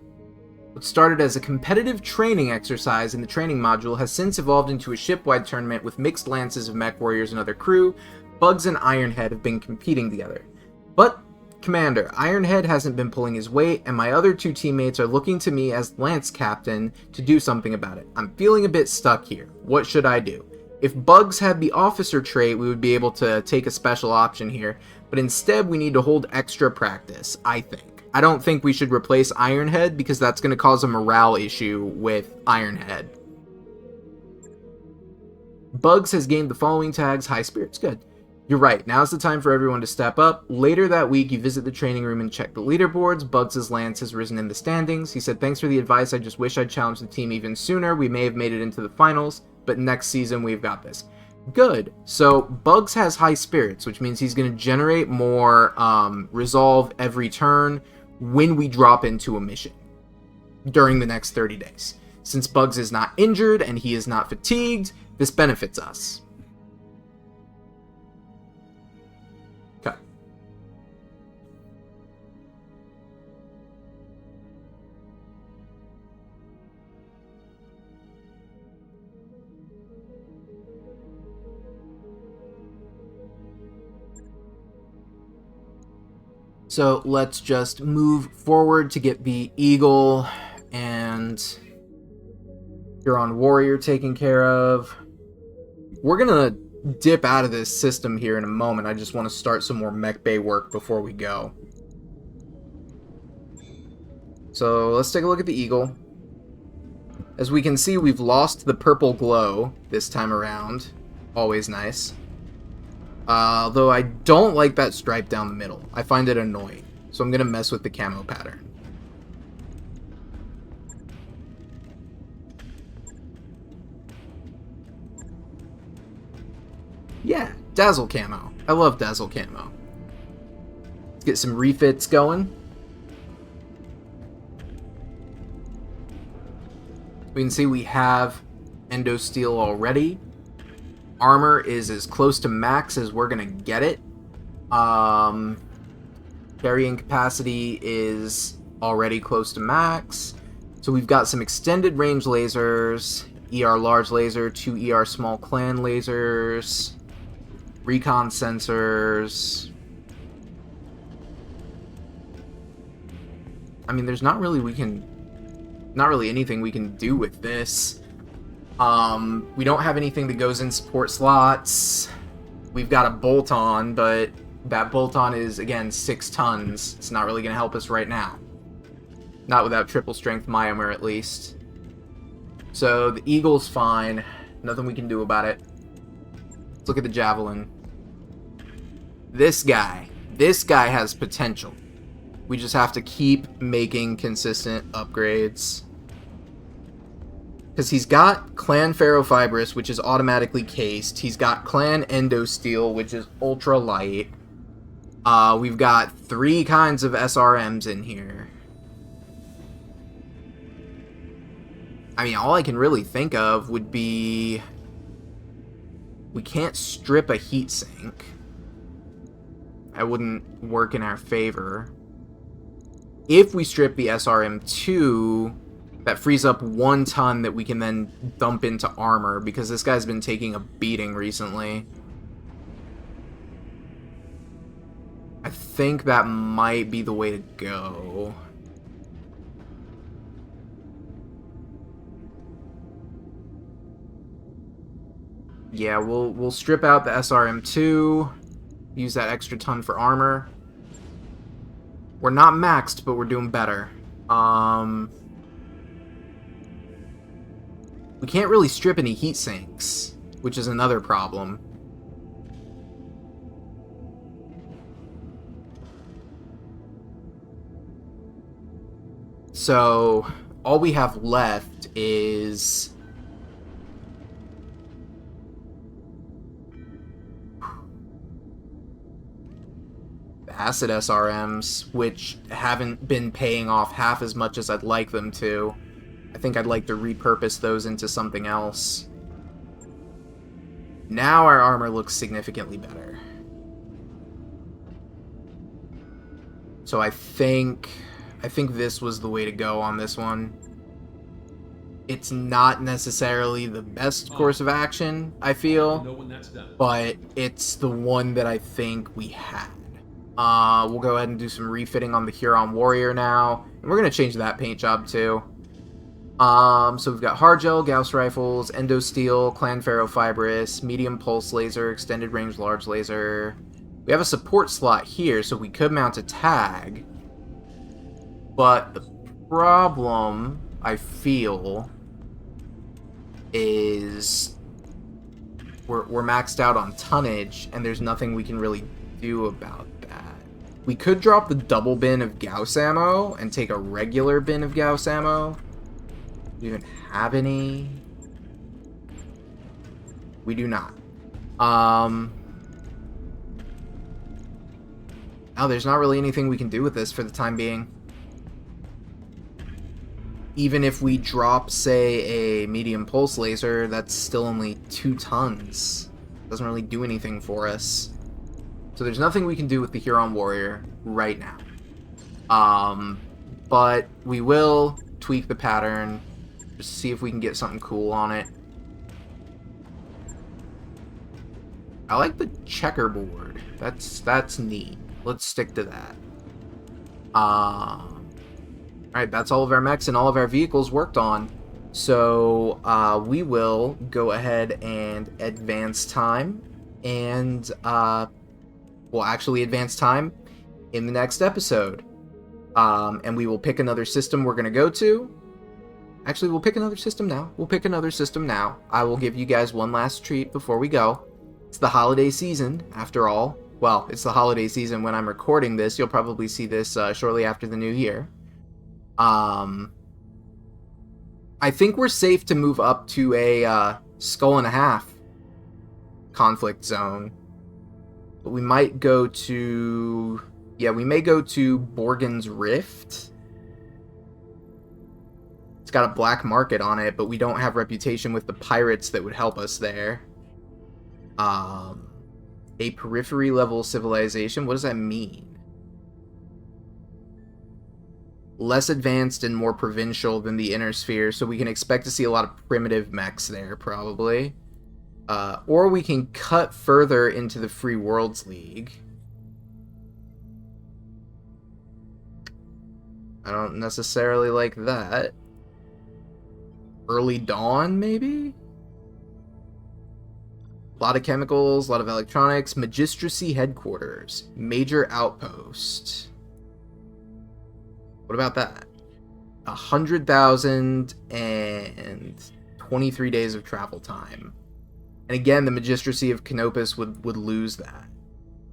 What started as a competitive training exercise in the training module has since evolved into a ship-wide tournament with mixed lances of mech warriors and other crew. Bugs and Ironhead have been competing together. But, Commander, Ironhead hasn't been pulling his weight, and my other two teammates are looking to me as Lance Captain to do something about it. I'm feeling a bit stuck here. What should I do? If Bugs had the officer trait, we would be able to take a special option here, but instead we need to hold extra practice, I think. I don't think we should replace Ironhead because that's going to cause a morale issue with Ironhead. Bugs has gained the following tags: high spirits. Good. You're right, now's the time for everyone to step up. Later that week, you visit the training room and check the leaderboards. Bugs' lance has risen in the standings. He said, thanks for the advice, I just wish I'd challenged the team even sooner. We may have made it into the finals, but next season we've got this. Good. So, Bugs has high spirits, which means he's going to generate more resolve every turn when we drop into a mission during the next 30 days. Since Bugs is not injured and he is not fatigued, this benefits us. Okay. So let's just move forward to get the Eagle and Huron Warrior taken care of. We're gonna dip out of this system here in a moment. I just want to start some more mech bay work before we go. So let's take a look at the Eagle. As we can see, we've lost the purple glow this time around. Always nice. Although I don't like that stripe down the middle. I find it annoying. So I'm going to mess with the camo pattern. Yeah, Dazzle camo. I love Dazzle camo. Let's get some refits going. We can see we have Endo Steel already. Armor is as close to max as we're gonna get it. Carrying capacity is already close to max. So we've got some extended range lasers, ER large laser, 2 ER small clan lasers, recon sensors. I mean, there's not really anything we can do with this. We don't have anything that goes in support slots. We've got a bolt-on, but that bolt-on is, again, 6 tons. It's not really going to help us right now. Not without triple strength Myomer, at least. So, the Eagle's fine. Nothing we can do about it. Let's look at the Javelin. This guy has potential. We just have to keep making consistent upgrades. Because he's got Clan Ferrofibrous, which is automatically cased. He's got Clan Endosteel, which is ultra light. We've got 3 kinds of SRMs in here. I mean, all I can really think of would be... we can't strip a heatsink. That wouldn't work in our favor. If we strip the SRM-2... that frees up 1 ton that we can then dump into armor, because this guy's been taking a beating recently. I think that might be the way to go. Yeah, we'll strip out the SRM-2, use that extra ton for armor. We're not maxed, but we're doing better. We can't really strip any heat sinks, which is another problem. So, all we have left is... acid SRMs, which haven't been paying off half as much as I'd like them to. I think I'd like to repurpose those into something else. Now our armor looks significantly better. So I think I think this was the way to go on this one. It's not necessarily the best course of action, I Know feel, when that's done. but it's the one that I think we had. We'll go ahead and do some refitting on the Huron Warrior now, and we're going to change that paint job too. So we've got hard gel, Gauss rifles, endo steel, clan ferrofibrous, medium pulse laser, extended range large laser. We have a support slot here, so we could mount a tag. But the problem, I feel, is we're maxed out on tonnage, and there's nothing we can really do about that. We could drop the double bin of Gauss ammo and take a regular bin of Gauss ammo. Do we even have any? We do not. Oh, there's not really anything we can do with this for the time being. Even if we drop, say, a medium pulse laser, that's still only 2 tons. Doesn't really do anything for us. So there's nothing we can do with the Huron Warrior right now. But we will tweak the pattern, just to see if we can get something cool on it. I like the checkerboard. That's neat. Let's stick to that. Alright, that's all of our mechs and all of our vehicles worked on. So, we will go ahead and advance time. And, we'll actually advance time in the next episode. And we will pick another system we're going to go to. Actually, we'll pick another system now. I will give you guys one last treat before we go. It's the holiday season, after all. Well, it's the holiday season when I'm recording this. You'll probably see this shortly after the new year. I think we're safe to move up to a skull and a half conflict zone. But we might go to... Yeah, we may go to Borgen's Rift. It's got a black market on it, but we don't have reputation with the pirates that would help us there. A periphery level civilization? What does that mean? Less advanced and more provincial than the inner sphere, so we can expect to see a lot of primitive mechs there, probably. Or we can cut further into the Free Worlds League. I don't necessarily like that. Early Dawn, maybe? A lot of chemicals, a lot of electronics. Magistracy Headquarters. Major Outpost. What about that? 100,000 and 23 days of travel time. And again, the Magistracy of Canopus would lose that.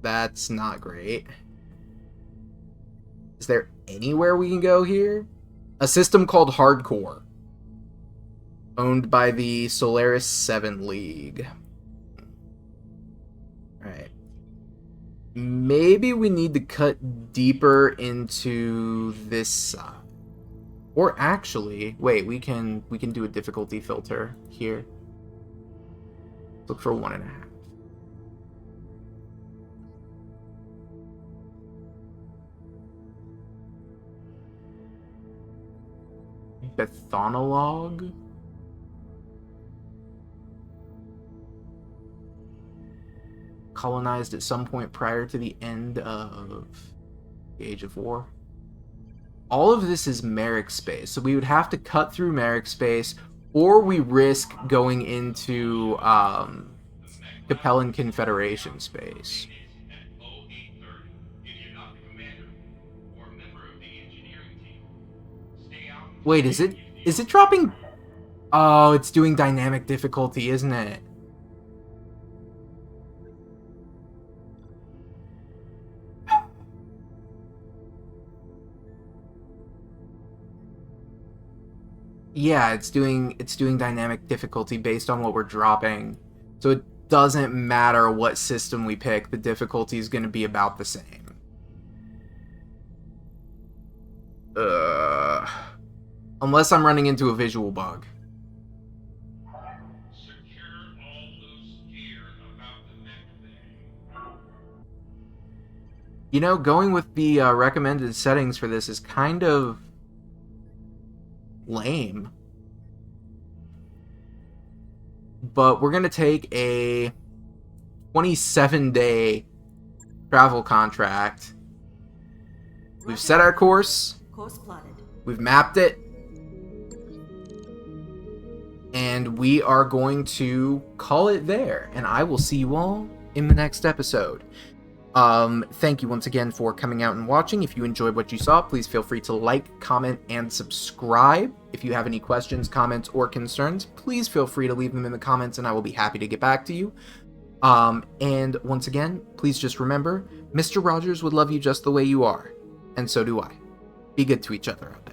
That's not great. Is there anywhere we can go here? A system called Hardcore. Owned by the Solaris 7 League. Alright. Maybe we need to cut deeper into this side. Or actually, wait, we can do a difficulty filter here. Look for 1.5. Bethonologue? Colonized at some point prior to the end of the Age of War. All of this is Merrick space, so we would have to cut through Merrick space, or we risk going into Capellan Confederation space. Wait, is it dropping? Oh, it's doing dynamic difficulty, isn't it? Yeah, it's doing dynamic difficulty based on what we're dropping. So it doesn't matter what system we pick, the difficulty is going to be about the same. Unless I'm running into a visual bug. Secure all loose gear about the mech bay. You know, going with the recommended settings for this is kind of lame. But we're going to take a 27-day travel contract. We've set our course. Course plotted. We've mapped it. And we are going to call it there. And I will see you all in the next episode. Thank you once again for coming out and watching. If you enjoyed what you saw, please feel free to like, comment, and subscribe. If you have any questions, comments, or concerns, please feel free to leave them in the comments and I will be happy to get back to you. And once again, please just remember, Mr. Rogers would love you just the way you are. And so do I. Be good to each other out there.